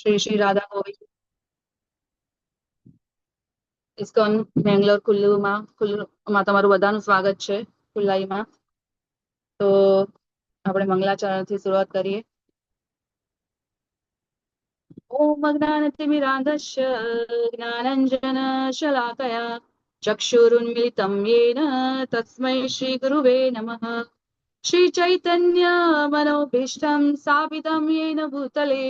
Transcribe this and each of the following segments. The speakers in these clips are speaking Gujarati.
શ્રી શ્રી રાધા ગોવિંદ ઇસ્કોન બેંગ્લોર ખુલ્લુમાં તમારું બધાનું સ્વાગત છે. ખુલ્લાઈમાં તો આપણે મંગલાચરણથી શરૂઆત કરીએ. ઓમ અજ્ઞાનતિમિરાંધસ્ય જ્ઞાનંજન શલાકયા ચક્ષુરુન્મિલિतं येन તસ્मै શ્રી ગુરુવે નમઃ. શ્રી ચૈતન્ય મનોભીષ્ટં સ્થાપિतं येन ભૂતલે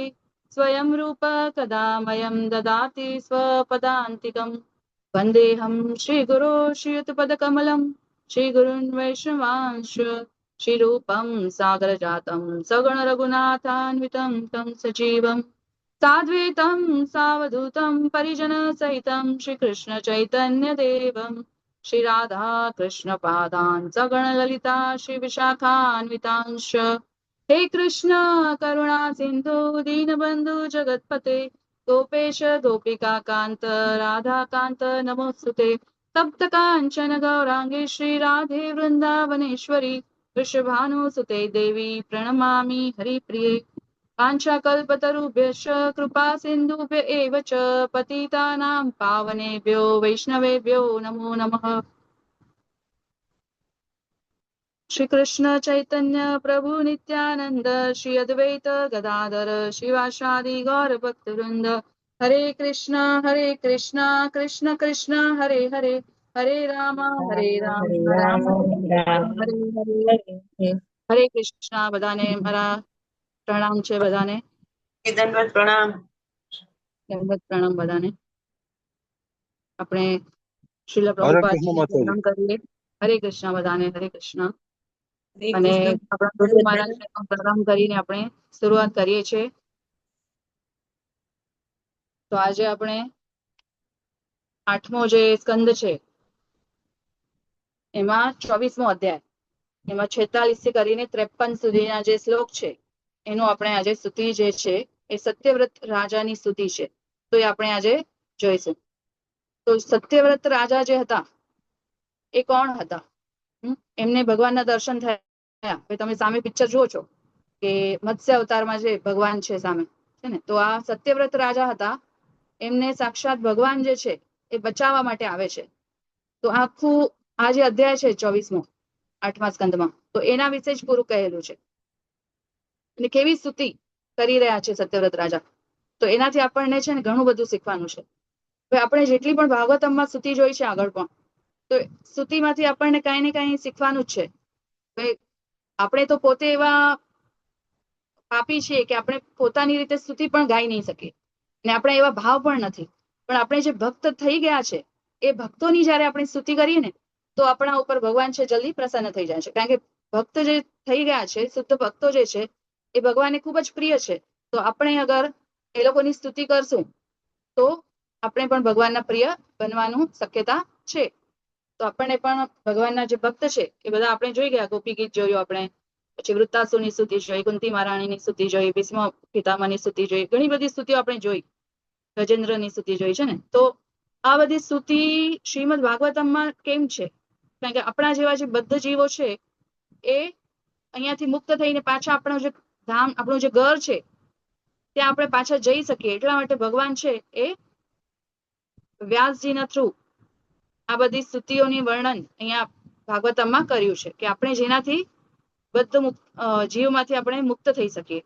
સ્વયં રૂપ કદા મયં દદાતિ સ્વપદાંતિકम्. વંદેહમ શ્રી ગુરો શ્રીયુતપદકમલમ શ્રી ગુરુન વૈષ્ણવાંશ શ્રી રૂપમ સાગર જાતમ સગણ રઘુનાથાન્વિતમ તમ સજીવમ સાદ્વૈતમ સાવધૂતમ પરિજન સહિતમ શ્રી કૃષ્ણ ચૈતન્ય દેવમ શ્રી રાધા કૃષ્ણ પાદાન સગણ લલિતા શ્રી વિશાખાન્વિતાંશ. હે કૃષ્ણ કરુણા સિંધુ દીનબંધુ જગતપતે गोपेश गोपिका कांत राधा कांत नमोस्तुते. तप्त कांचन गौरांगे श्री राधे वृंदावनेश्वरी वृषभानुसुते देवी प्रणमामि हरिप्रिये. पांचाकल्पतरुभ्यश्च कृपा सिन्धुभ्य एव च पतितानां पावनेभ्यो वैष्णवेभ्यो नमो नमः. श्री कृष्ण चैतन्य प्रभु नित्यानंद श्री अद्वैत गदाधर शिवासादि गौर भक्त वृंद. हरे कृष्णा कृष्ण कृष्ण हरे हरे हरे राम राम राम हरे हरे. हरे कृष्णा. બધાને મારા પ્રણામ છે. બધાને દંડવત પ્રણામ. દંડવત પ્રણામ બધાને. આપણે શ્રીલ પ્રભુપાદજીને પ્રણામ કરીએ. હરે કૃષ્ણ બધાને. હરે કૃષ્ણ. અને આપણા ગુરુ મહારાજને પ્રણામ કરીને આપણે શરૂઆત કરીએ છીએ. તો આજે આપણે 8મો જે સ્કંદ છે એમાં 24મો અધ્યાય, એમાં 46 થી કરીને 53 સુધીના જે શ્લોક છે એનું આપણે આજે સ્તુતિ જે છે એ સત્યવ્રત રાજાની સ્તુતિ છે. તો એ આપણે આજે જોઈશું. તો સત્યવ્રત રાજા જે હતા એ કોણ હતા? એમને ભગવાનના દર્શન થયા. તમે સામે પિક્ચર જુઓ છો કે મત્સ્ય અવતારમાં જે ભગવાન છે સામે છે ને, તો આ સત્યવ્રત રાજા હતા. એમને સાક્ષાત ભગવાન જે છે એ બચાવવા માટે આવે છે. તો આખું આ જે અધ્યાય છે 24મો 8મા સ્કંદમાં, તો એના વિશે જ પૂરું કહેલું છે. અને કેવી સ્તુતિ કરી રહ્યા છે સત્યવ્રત રાજા, તો એનાથી આપણને છે ને ઘણું બધું શીખવાનું છે. હવે આપણે જેટલી પણ ભાગવતમમાં સ્તુતિ જોઈ છે આગળ પણ, તો સ્તુતિમાંથી આપણને કઈ ને કઈ શીખવાનું જ છે. આપણે તો પોતે એવા પાપી છીએ કે આપણે પોતાની રીતે સ્તુતિ પણ ગાઈ નહીં શકીએ, અને આપણે એવા ભાવ પણ નથી. પણ આપણે જે ભક્ત થઈ ગયા છે એ ભક્તોની જયારે આપણે સ્તુતિ કરીએ ને, તો આપણા ઉપર ભગવાન છે જલ્દી પ્રસન્ન થઈ જાય છે. કારણ કે ભક્ત જે થઈ ગયા છે, શુદ્ધ ભક્તો જે છે એ ભગવાનને ખૂબ જ પ્રિય છે. તો આપણે અગર એ લોકોની સ્તુતિ કરશું તો આપણે પણ ભગવાનના પ્રિય બનવાનું શક્યતા છે. તો આપણને પણ ભગવાનના જે ભક્ત છે એ બધા આપણે જોઈ ગયા. ગોપી ગીત જોયું આપણે, પછી વૃત્તાસુરની સ્તુતિ જોઈ, કુંતી મહારાણીની સ્તુતિ જોઈ, ભીષ્મ પિતામહની સ્તુતિ જોઈ, ઘણી બધી સ્તુતિઓ આપણે જોઈ, ગજેન્દ્રની સ્તુતિ જોઈ છે ને. તો આ બધી સ્તુતિ શ્રીમદ ભાગવતમમાં કેમ છે? કારણ કે આપણા જેવા જે બદ્ધ જીવો છે એ અહીંયાથી મુક્ત થઈને પાછા આપણું જે ધામ, આપણું જે ઘર છે ત્યાં આપણે પાછા જઈ શકીએ. એટલા માટે ભગવાન છે એ વ્યાસજીના થ્રુ આ બધી સ્તુતિઓની વર્ણન અહીંયા ભાગવતમમાં કર્યું છે કે આપણે જેનાથી બદ્ધ જીવમાંથી આપણે મુક્ત થઈ શકીએ.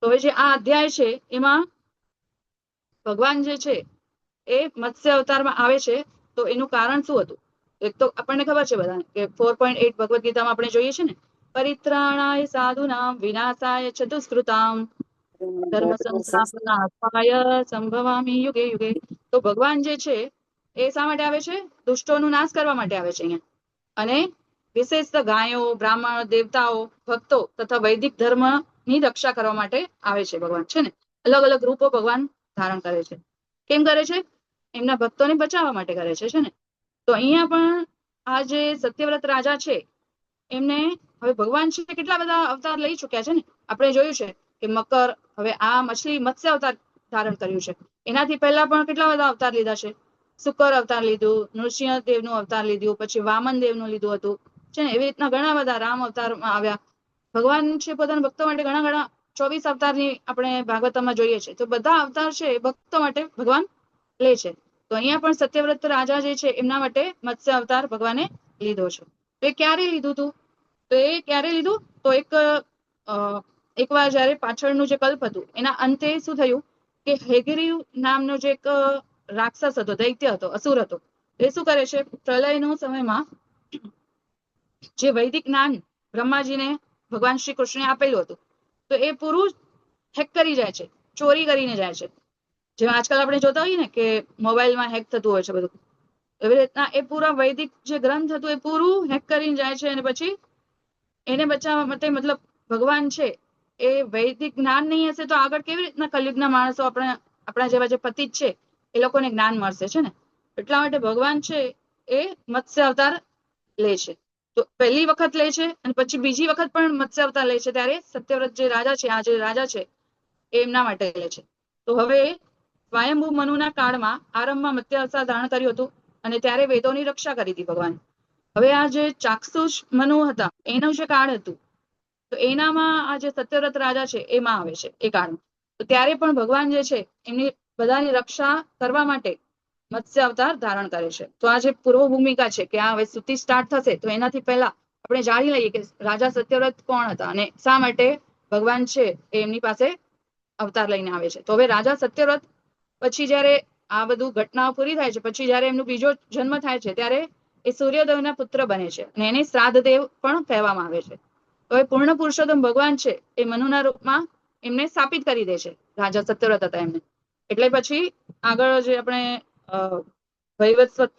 તો હવે જે આ અધ્યાય છે એમાં ભગવાન જે છે એ મત્સ્ય અવતારમાં આવે છે. તો એનું કારણ શું હતું? એક તો આપણને ખબર છે બધાને કે 4.8 ભગવદ ગીતામાં આપણે જોઈએ છે ને, પરિત્રાણાય સાધુનામ વિનાશાય ચ દુષ્કૃતામ ધર્મ સંસ્થાપનાર્થાય સંભવામિ યુગે યુગે. તો ભગવાન જે છે એ શા માટે આવે છે? દુષ્ટોનું નાશ કરવા માટે આવે છે અહીંયા. અને વિશેષ ગાયો, બ્રાહ્મણ, દેવતાઓ, ભક્તો તથા વૈદિક ધર્મની રક્ષા કરવા માટે આવે છે ભગવાન છે ને. અલગ અલગ રૂપો ભગવાન ધારણ કરે છે. કેમ કરે છે? એમના ભક્તોને બચાવવા માટે કરે છે ને. તો અહીંયા પણ આ જે સત્યવ્રત રાજા છે એમને, હવે ભગવાન છે કેટલા બધા અવતાર લઈ ચુક્યા છે ને. આપણે જોયું છે કે મકર, હવે આ મછલી મત્સ્ય અવતાર ધારણ કર્યું છે. એનાથી પહેલા પણ કેટલા બધા અવતાર લીધા છે. શુકર અવતાર લીધું, નૃસિંહ દેવનું અવતાર લીધું, પછી વામન દેવનું લીધું હતું છે ને. એવી રીતના ઘણા બધા રામ અવતારમાં આવ્યા. ભગવાન છે પોતાના ભક્તો માટે ઘણા ઘણા 24 અવતારની આપણે ભાગવતમાં જોઈએ છે તો બધા અવતાર છે એ ભક્તો માટે ભગવાન લે છે. તો અહીંયા પણ સત્યવ્રત રાજા જે છે એમના માટે મત્સ્ય અવતાર ભગવાને લીધો છે. તો એ ક્યારે લીધું હતું? તો એ ક્યારે લીધું? તો એકવાર જયારે પાછળનું જે કલ્પ હતું એના અંતે શું થયું કે હેગરીવ નામનો જે એક રાક્ષસ હતો, દૈત્ય હતો, અસુર હતો, એ શું કરે છે પ્રલયનો સમયમાં જે વૈદિક જ્ઞાન બ્રહ્માજીને ભગવાન શ્રી કૃષ્ણે આપેલું હતું તો એ પૂરું હેક કરી જાય છે, ચોરી કરીને જાય છે. જેમ આજકાલ આપણે જોતા હોઈએ ને કે મોબાઈલમાં હેક થતું હોય છે બધું, એવી રીતના એ પૂરા વૈદિક જે ગ્રંથ હતું એ પૂરું હેક કરીને જાય છે. અને પછી એને બચાવવા માટે મતલબ ભગવાન છે એ વૈદિક જ્ઞાન નહીં હશે તો આગળ કેવી રીતના કલયુગના માણસો આપણા જેવા જે પતિત છે એ લોકોને જ્ઞાન મળશે છે ને. એટલા માટે ભગવાન છે એ મત્સ્ય અવતાર લે છે. તો પહેલી વખત લે છે અને પછી બીજી વખત પણ મત્સ્ય અવતાર લે છે ત્યારે સત્યવ્રત જે રાજા છે, આ જે રાજા છે એ એમના માટે લે છે. તો હવે સ્વયંભૂ મનુના કાળમાં આરંભમાં મત્સ્ય અવતાર ધારણ કર્યું હતું અને ત્યારે વેદોની રક્ષા કરી હતી ભગવાન. હવે આ જે ચાક્ષુષ મનુ હતા એનું જે કાળ હતું તો એનામાં આ જે સત્યવ્રત રાજા છે એમાં આવે છે એ કાળમાં. તો ત્યારે પણ ભગવાન જે છે એમની બધાની રક્ષા કરવા માટે મત્સ્ય અવતાર ધારણ કરે છે. તો આ જે પૂર્વ ભૂમિકા છે કે આ હવે સ્તુતિ સ્ટાર્ટ થશે તો એનાથી પહેલા આપણે જાણી લઈએ કે રાજા સત્યવ્રત કોણ હતા અને શા માટે ભગવાન છે એ એમની પાસે અવતાર લઈને આવે છે. તો હવે રાજા સત્યવ્રત પછી જયારે આ બધું ઘટનાઓ પૂરી થાય છે પછી જયારે એમનો બીજો જન્મ થાય છે ત્યારે એ સૂર્યદેવના પુત્ર બને છે અને એને શ્રાદ્ધદેવ પણ કહેવામાં આવે છે. તો એ પૂર્ણ પુરુષોત્તમ ભગવાન છે એ મનુના રૂપમાં એમને સ્થાપિત કરી દે છે, રાજા સત્યવ્રત હતા એમને. એટલે પછી આગળ જે આપણે વૈવસ્વત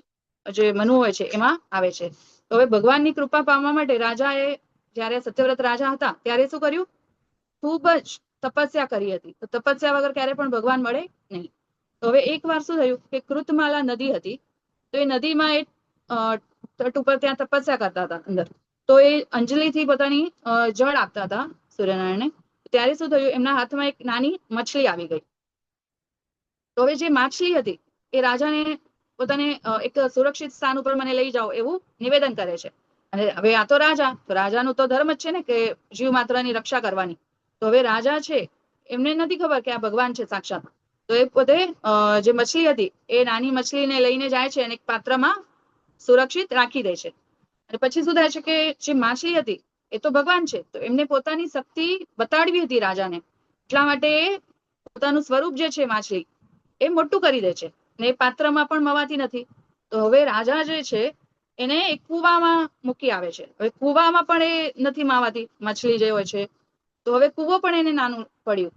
જે મનુ હોય છે એમાં આવે છે. તો હવે ભગવાનની કૃપા પામવા માટે રાજાએ જયારે સત્યવ્રત રાજા હતા ત્યારે શું કર્યું? ખૂબ જ તપસ્યા કરી હતી. તો તપસ્યા વગર ક્યારે પણ ભગવાન મળે નહીં. તો હવે એક વાર શું થયું કે કૃતમાલા નદી હતી તો એ નદીમાં એ તટ ઉપર ત્યાં તપસ્યા કરતા હતા અંદર. તો એ અંજલિથી પોતાની જળ આપતા હતા સૂર્યનારાયણને. ત્યારે શું થયું એમના હાથમાં એક નાની મછલી આવી ગઈ. તો હવે જે માછલી હતી એ રાજાને પોતાને એક સુરક્ષિત સ્થાન ઉપર મને લઈ જાઓ એવું નિવેદન કરે છે. અને હવે આ તો રાજાનું તો ધર્મ જ છે ને કે જીવ માત્રની રક્ષા કરવાની. તો હવે રાજા છે એમને નથી ખબર કે આ ભગવાન છે સાક્ષાત. તો એ પોતે જે મછલી હતી એ નાની મછલીને લઈને જાય છે અને એક પાત્રમાં સુરક્ષિત રાખી દે છે. અને પછી શું થાય છે કે જે માછલી હતી એ તો ભગવાન છે તો એમને પોતાની શક્તિ બતાડવી હતી રાજાને, એટલા માટે પોતાનું સ્વરૂપ જે છે માછલી એ મોટું કરી દે છે ને એ પાત્રમાં પણ મવાતી નથી. તો હવે રાજા જે છે એને એક કુવામાં મૂકી આવે છે. હવે કુવામાં પણ એ નથી માવાતી માછલી જે હોય છે તો હવે કુવો પણ એને નાનું પડ્યું.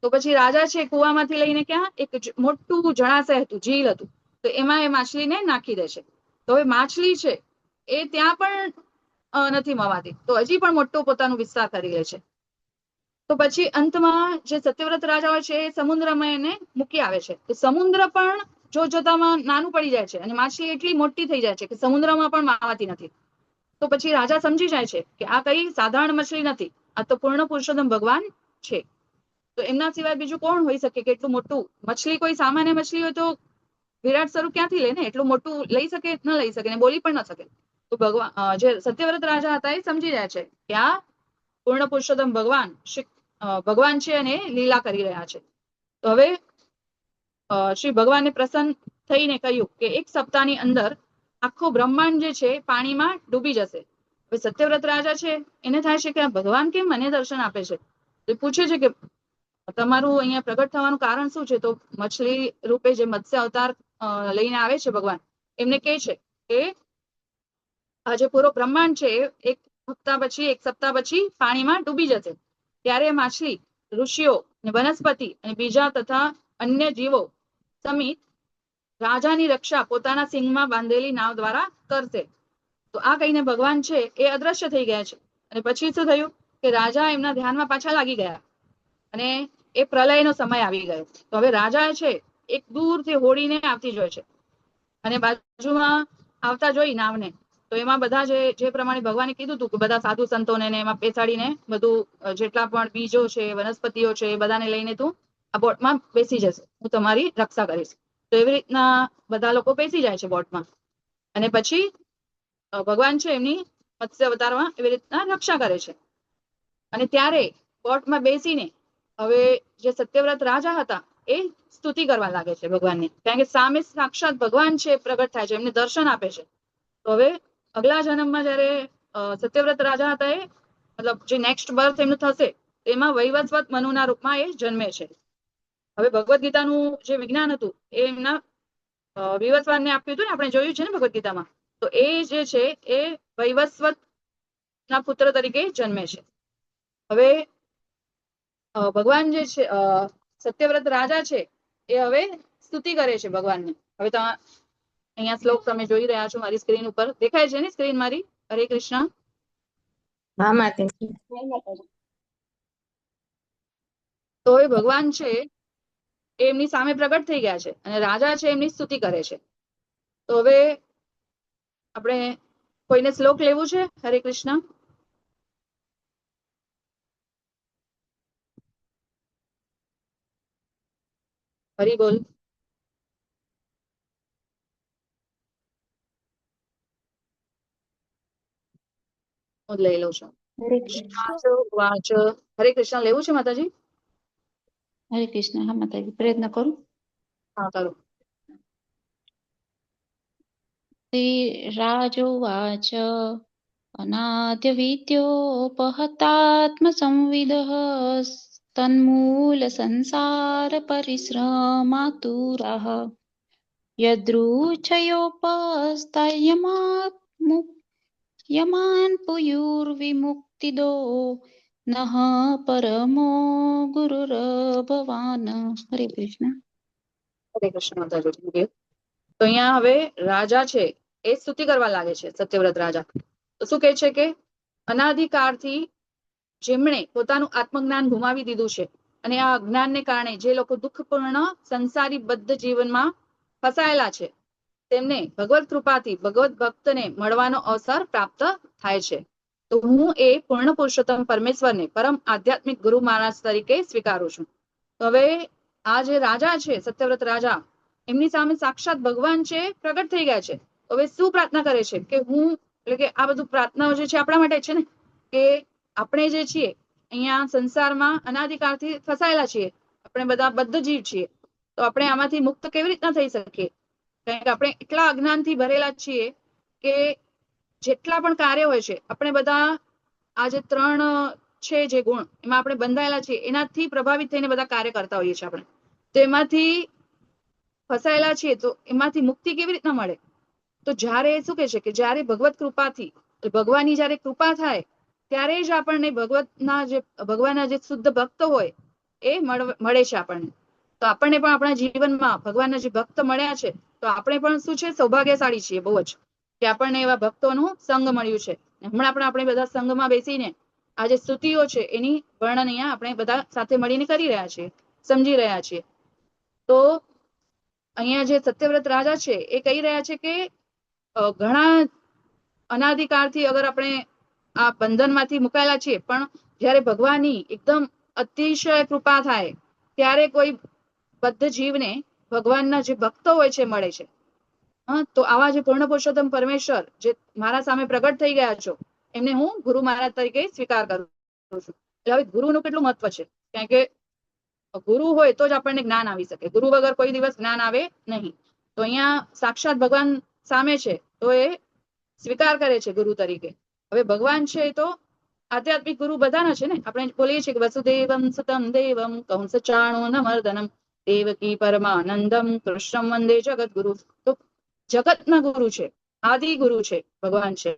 તો પછી રાજા છે કુવામાંથી લઈને ક્યાં એક મોટું જળાશય હતું, ઝીલ હતું, તો એમાં એ માછલીને નાખી દે છે. તો હવે માછલી છે એ ત્યાં પણ નથી મવાતી તો હજી પણ મોટો પોતાનો વિસ્તાર કરી લે છે. તો પછી અંતમાં જે સત્યવ્રત રાજા હોય છે એ સમુદ્રમાં એને મૂકી આવે છે. તો સમુદ્ર પણ જોતામાં નાનું પડી જાય છે અને માછલી એટલી મોટી થઈ જાય છે કે સમુદ્રમાં પણ માવાતી નથી. તો પછી રાજા સમજી જાય છે કે આ કઈ સાધારણ મછલી નથી, આ તો પૂર્ણ પુરુષોત્તમ ભગવાન છે. તો એમના સિવાય બીજું કોણ હોઈ શકે કે એટલું મોટું મછલી, કોઈ સામાન્ય મછલી હોય તો વિરાટ સ્વરૂપ ક્યાંથી લે ને, એટલું મોટું લઈ શકે ન લઈ શકે ને બોલી પણ ન શકે. તો ભગવાન જે સત્યવ્રત રાજા હતા એ સમજી જાય છે કે આ પૂર્ણ પુરુષોત્તમ ભગવાન છે અને લીલા કરી રહ્યા છે. તો હવે શ્રી ભગવાને પ્રસન્ન થઈને કહ્યું કે એક સપ્તાહની અંદર આખું બ્રહ્માંડ જે છે પાણીમાં ડૂબી જશે. હવે સત્યવ્રત રાજા છે એને થાય છે કે આ ભગવાન કેમ મને દર્શન આપે છે. તો પૂછે છે કે તમારું અહીંયા પ્રગટ થવાનું કારણ શું છે. તો મછલી રૂપે જે મત્સ્ય અવતાર લઈને આવે છે ભગવાન, એમને કહે છે કે આ જે પૂરો બ્રહ્માંડ છે એક સપ્તાહ પછી પાણીમાં ડૂબી જશે. ત્યારે માછલી, ઋષિઓ, વનસ્પતિ અને બીજા તથા અન્ય જીવો સમિત રાજાની રક્ષા પોતાના સિંગમાં બાંધેલી નાવ દ્વારા કરશે. તો આ કહીને ભગવાન છે એ અદ્રશ્ય થઈ ગયા છે. અને પછી શું થયું કે રાજા એમના ધ્યાનમાં પાછા લાગી ગયા અને એ પ્રલયનો સમય આવી ગયો. તો હવે રાજા છે એક દૂરથી હોડીને આવતી જોઈ છે અને બાજુમાં આવતા જોઈ નાવને, તો એમાં બધા જે પ્રમાણે ભગવાને કીધું હતું કે બધા સાધુ સંતોને એમાં બેસાડીને બધું જેટલા પણ બીજો છે, વનસ્પતિઓ છે, એ બધાને લઈને તું આ બોટમાં બેસી જશે, હું તમારી રક્ષા કરીશ. તો એવી રીતના બધા લોકો બેસી જાય છે બોટમાં અને પછી ભગવાન છે એમની મત્સ્ય અવતારમાં એવી રીતના રક્ષા કરે છે. અને ત્યારે બોટમાં બેસીને હવે જે સત્યવ્રત રાજા હતા એ સ્તુતિ કરવા લાગે છે ભગવાનની, કારણ કે સામે સાક્ષાત ભગવાન છે પ્રગટ થાય છે, એમને દર્શન આપે છે. તો હવે અગલા જન્મમાં જયારે સત્યવ્રત રાજા હતા એ મતલબ જે નેક્સ્ટ બર્થ એમનું થશે એમાં વૈવસ્વત મનુના રૂપમાં એ જન્મે છે. હવે ભગવદ્ ગીતાનું જે વિજ્ઞાન હતું એ એમના વિવસ્વાનને આપ્યું હતું ને, આપણે જોયું છે ને ભગવદ્ ગીતામાં. તો એ જે છે એ વૈવસ્વત ના પુત્ર તરીકે જન્મે છે. હવે ભગવાન જે છે સત્યવ્રત રાજા છે એ હવે સ્તુતિ કરે છે ભગવાનની. હવે અહીંયા શ્લોક તમે જોઈ રહ્યા છો મારી સ્ક્રીન ઉપર, દેખાય છે ને સ્ક્રીન મારી? હરે કૃષ્ણ. હા માતાજી. તો એ ભગવાન છે એ એમની સામે પ્રગટ થઈ ગયા છે અને રાજા છે એમની સ્તુતિ કરે છે. તો હવે આપણે કોઈને શ્લોક લેવું છે? હરે કૃષ્ણ. હરી બોલ. હું લઈ લઉં છું. વાચ. હરે કૃષ્ણ લેવું છે માતાજી? હરે કૃષ્ણ. હા માતાજી, પ્રયત્ન કરું. હા કરો. શ્રીરાજોવાચ અનાદ્યવિદ્યોપહતાત્મસંવિદઃ તન્મૂલસંસારપરિશ્રમાતુરः યમાન પુયુર્વિમુક્તિદો નઃ પરમો ગુરુરભવાન. હરે કૃષ્ણ. હરે કૃષ્ણ માતાજી. તો અહીંયા હવે રાજા છે એ સ્તુતિ કરવા લાગે છે, સત્યવ્રત રાજા. તો શું કહે છે કે અનાધિકાળથી જેમણે પોતાનું આત્મજ્ઞાન ગુમાવી દીધું છે અને આ અજ્ઞાનને કારણે જે લોકો દુઃખપૂર્ણ સંસારી બદ્ધ જીવનમાં ફસાયેલા છે તેમને ભગવત કૃપાથી ભગવત ભક્તને મળવાનો અવસર પ્રાપ્ત થાય છે. તો હું એ પૂર્ણ પુરુષોત્તમ પરમેશ્વરને પરમ આધ્યાત્મિક ગુરુ મહારાજ તરીકે સ્વીકારું છું. તો હવે આ જે રાજા છે સત્યવ્રત રાજા, એમની સામે સાક્ષાત ભગવાન છે પ્રગટ થઈ ગયા છે. હવે શું પ્રાર્થના કરે છે કે હું, એટલે કે આ બધું પ્રાર્થનાઓ જે છે આપણા માટે છે ને, કે આપણે જે છીએ અહીંયા સંસારમાં અનાધિકાળથી ફસાયેલા છીએ, આપણે બધા બદ્ધ જીવ છીએ. તો આપણે આમાંથી મુક્ત કેવી રીતના થઈ શકીએ? કારણ કે આપણે એટલા અજ્ઞાનથી ભરેલા છીએ કે જેટલા પણ કાર્ય હોય છે આપણે બધા આ જે 3 છે જે ગુણ એમાં આપણે બંધાયેલા છીએ, એનાથી પ્રભાવિત થઈને બધા કાર્ય કરતા હોઈએ છીએ આપણે. તો એમાંથી ફસાયેલા છીએ, તો એમાંથી મુક્તિ કેવી રીતના મળે? તો જ્યારે શું કહે છે કે જ્યારે ભગવત કૃપાથી, ભગવાનની જ્યારે કૃપા થાય ત્યારે જ આપણને ભગવાનના જે શુદ્ધ ભક્ત હોય એ મળે છે આપણને. તો આપણને પણ આપણા જીવનમાં ભગવાનના જે ભક્ત મળ્યા છે તો આપણે પણ શું છે, સૌભાગ્યશાળી છીએ બહુ જ, કે આપણને એવા ભક્તોનું સંગ મળ્યું છે. હમણાં પણ આપણે બધા સંઘમાં બેસીને આ જે સ્તુતિઓ છે એની વર્ણન અહીંયા આપણે બધા સાથે મળીને કરી રહ્યા છીએ, સમજી રહ્યા છીએ. તો અહીંયા જે સત્યવ્રત રાજા છે એ કહી રહ્યા છે કે ઘણા અનાધિકાળથી અગર આપણે આ બંધનમાંથી મુકાયેલા છીએ, પણ જ્યારે ભગવાનની એકદમ અતિશય કૃપા થાય ત્યારે કોઈ બદ્ધ જીવને ભગવાનના જે ભક્તો હોય છે મળે છે. તો આવા જે પૂર્ણ પુરુષોત્તમ પરમેશ્વર જે મારા સામે પ્રગટ થઈ ગયા છો એમને હું ગુરુ મહારાજ તરીકે સ્વીકાર કરું છું. એટલે હવે ગુરુનું કેટલું મહત્વ છે, કારણ કે ગુરુ હોય તો જ આપણને જ્ઞાન આવી શકે, ગુરુ વગર કોઈ દિવસ જ્ઞાન આવે નહીં. તો અહીંયા સાક્ષાત ભગવાન સામે છે તો એ સ્વીકાર કરે છે ગુરુ તરીકે. હવે ભગવાન છે તો આધ્યાત્મિક ગુરુ બધાના છે ને, આપણે બોલીએ છીએ કે વસુદેવમ સુતમ દેવમ કંસ ચાણૂરમર્દનમ દેવકી પરમાનંદમ કૃષ્ણમ વંદે જગત ગુરુ. તો જગતના ગુરુ છે, આદિ ગુરુ છે ભગવાન છે.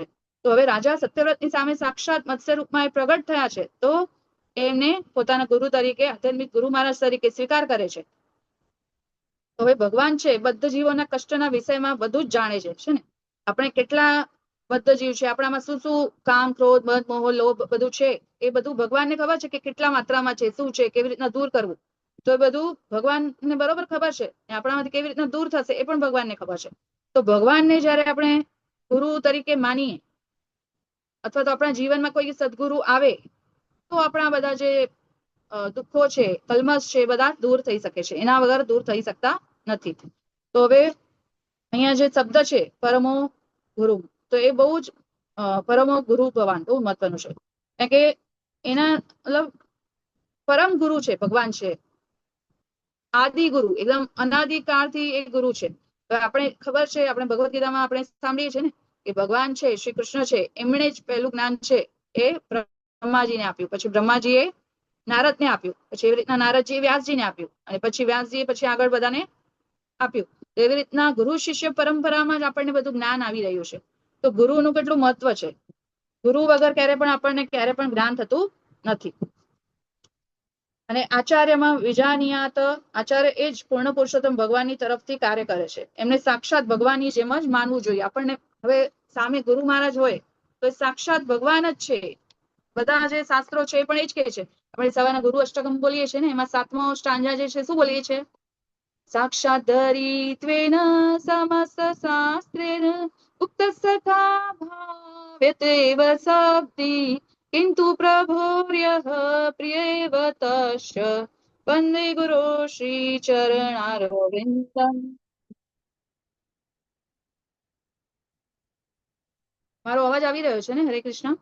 તો હવે રાજા સત્યવ્રતની સામે સાક્ષાત મત્સ્ય રૂપમાં એ પ્રગટ થયા છે તો એમને પોતાના ગુરુ તરીકે, આધ્યાત્મિક ગુરુ મહારાજ તરીકે સ્વીકાર કરે છે. હવે ભગવાન છે બદ્ધ જીવોના કષ્ટના વિષયમાં બધું જ જાણે છે ને. આપણે કેટલા બદ્ધ જીવ છે, આપણામાં શું શું કામ, ક્રોધ, મદ, મોહ, લોભ બધું છે, એ બધું ભગવાનને ખબર છે કે કેટલા માત્રામાં છે, શું છે, કેવી રીતના દૂર કરવું. તો એ બધું ભગવાનને બરોબર ખબર છે. આપણામાંથી કેવી રીતના દૂર થશે એ પણ ભગવાનને ખબર છે. તો ભગવાનને જયારે આપણે ગુરુ તરીકે માનીએ અથવા તો આપણા જીવનમાં કોઈ સદગુરુ આવે તો આપણા બધા જે દુઃખો છે, કલમશ છે, બધા દૂર થઈ શકે છે. એના વગર દૂર થઈ શકતા નથી. તો હવે અહીંયા જે શબ્દ છે પરમો ગુરુ, તો એ બહુ જ પરમો ગુરુ ભગવાન બહુ મહત્વનું છે, કારણ કે એના મતલબ પરમ ગુરુ છે, ભગવાન છે, આદિ ગુરુ, એકદમ અનાદિકાળથી એ ગુરુ છે. આપણે ખબર છે, આપણે ભગવદ ગીતામાં આપણે સાંભળીએ છીએ ને કે ભગવાન છે, શ્રી કૃષ્ણ છે, એમણે જ પહેલું જ્ઞાન છે એ બ્રહ્માજીને આપ્યું, પછી બ્રહ્માજીએ નારદને આપ્યું, પછી એવી રીતના નારદજી વ્યાસજીને આપ્યું, અને પછી વ્યાસજીએ પછી આગળ બધાને આપ્યું. એવી રીતના ગુરુ શિષ્ય પરંપરામાં જ આપણને બધું જ્ઞાન આવી રહ્યું છે. તો ગુરુનું કેટલું મહત્વ છે. ગુરુ વગર ક્યારે પણ આપણને ક્યારે પણ જ્ઞાન થતું નથી. અને આચાર્યમાં વિજાનીયાત, આચાર્ય એ જ પૂર્ણ પુરુષોત્તમ ભગવાનની તરફથી કાર્ય કરે છે. એમને સાક્ષાત ભગવાનની જેમ જ માનવું જોઈએ. આપણને હવે સામે ગુરુ મહારાજ હોય તો એ સાક્ષાત ભગવાન જ છે. બધા જે શાસ્ત્રો છે એ પણ એ જ કહે છે. આપણે સવારના ગુરુ અષ્ટકમ બોલીએ છીએ ને, એમાં 7મો સ્ટાન્જા જે છે શું બોલીએ છીએ? સાક્ષાત ધરિત્વેન સમસ્ત શાસ્ત્રેન ઉક્ત સખા ભાવ્યતેવ શક્તિ કિંતુ પ્રભોર્યઃ પ્રિયેવ તસ્ય વંદે ગુરો શ્રી ચરણારવિંદમ. મારો અવાજ આવી રહ્યો છે ને? હરે કૃષ્ણ.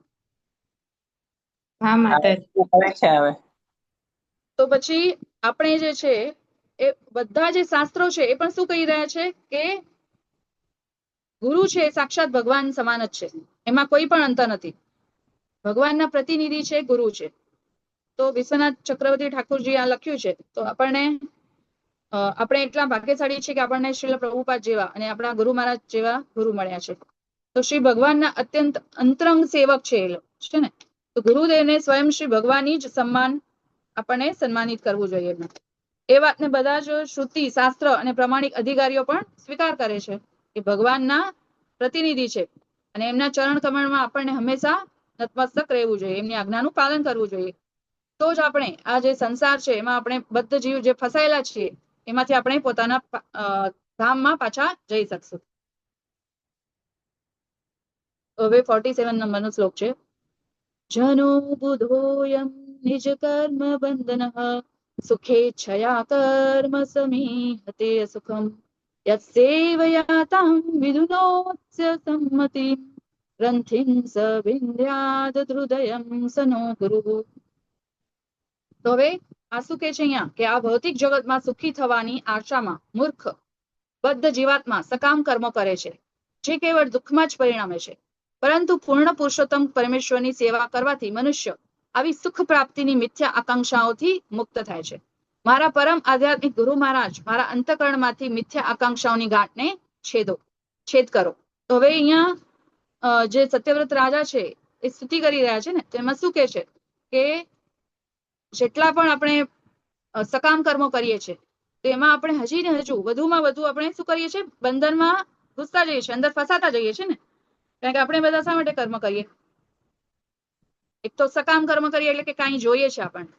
હા માતાજી. આવે છે હવે. તો પછી આપણે જે છે એ બધા જે શાસ્ત્રો છે એ પણ શું કહી રહ્યા છે કે ગુરુ છે એ સાક્ષાત ભગવાન સમાન જ છે. એમાં કોઈ પણ અંતર નથી. ભગવાનના પ્રતિનિધિ છે, ગુરુ છે. તો વિશ્વનાથ ચક્રવર્તી ઠાકુરજી આ લખ્યું છે. તો આપણે એટલા ભાગ્યશાળી છે કે આપણને શ્રીલ પ્રભુપાદ જેવા અને આપણા ગુરુ મહારાજ જેવા ગુરુ મળ્યા છે. તો શ્રી ભગવાનના અત્યંત અંતરંગ સેવક છે એ ને. તો ગુરુદેવને સ્વયં શ્રી ભગવાનની જ સન્માન આપણને સન્માનિત કરવું જોઈએ. એ વાતને બધા જ શ્રુતિ, શાસ્ત્ર અને પ્રમાણિક અધિકારીઓ પણ સ્વીકાર કરે છે કે ભગવાનના પ્રતિનિધિ છે અને એમના ચરણ કમળમાં આપણને હંમેશા નતમસ્તક રહેવું જોઈએ, એમની આજ્ઞાનું પાલન કરવું જોઈએ. તો જ આપણે આ જે સંસાર છે એમાં આપણે બદ્ધ જીવ જે ફસાયેલા છીએ એમાંથી આપણે પોતાના ધામમાં પાછા જઈ શકશું. હવે 47 નંબરનો શ્લોક છે. જનો બુધોયમ નિજ કર્મ બંધનઃ સુખેચ્છયા કર્મ સમીહતે સુખમ યત્સેવયાતાં વિદુનોત્સ્ય સંમતિં ગ્રંથિં સ વિંધ્યાદ હૃદયં સનો ગુરુ. તો હવે આ શું કે છે અહીંયા કે આ ભૌતિક જગતમાં સુખી થવાની આશામાં મૂર્ખ બદ્ધ જીવાત્મા સકામ કર્મો કરે છે, જે કેવળ દુઃખમાં જ પરિણમે છે. પરંતુ પૂર્ણ પુરુષોત્તમ પરમેશ્વરની સેવા કરવાથી મનુષ્ય આવી સુખ પ્રાપ્તિની મિથ્યા આકાંક્ષાઓથી મુક્ત થાય છે. મારા પરમ આધ્યાત્મિક ગુરુ મહારાજ મારા અંતઃકરણમાંથી મિથ્યા આકાંક્ષાઓની ગાંઠને છેદ કરો. તો હવે અહીંયા જે સત્યવ્રત રાજા છે એ સ્તુતિ કરી રહ્યા છે ને, તેમાં શું કે છે કે જેટલા પણ આપણે સકામ કર્મો કરીએ છીએ તો એમાં આપણે હજી ને હજુ વધુમાં વધુ આપણે શું કરીએ છીએ? બંધનમાં ઘૂસતા જઈએ છીએ, અંદર ફસાતા જઈએ છીએ ને. કારણ કે આપણે બધા શા માટે કર્મ કરીએ? એક તો સકામ કર્મ કરીએ એટલે કે કાંઈ જોઈએ છે આપણને,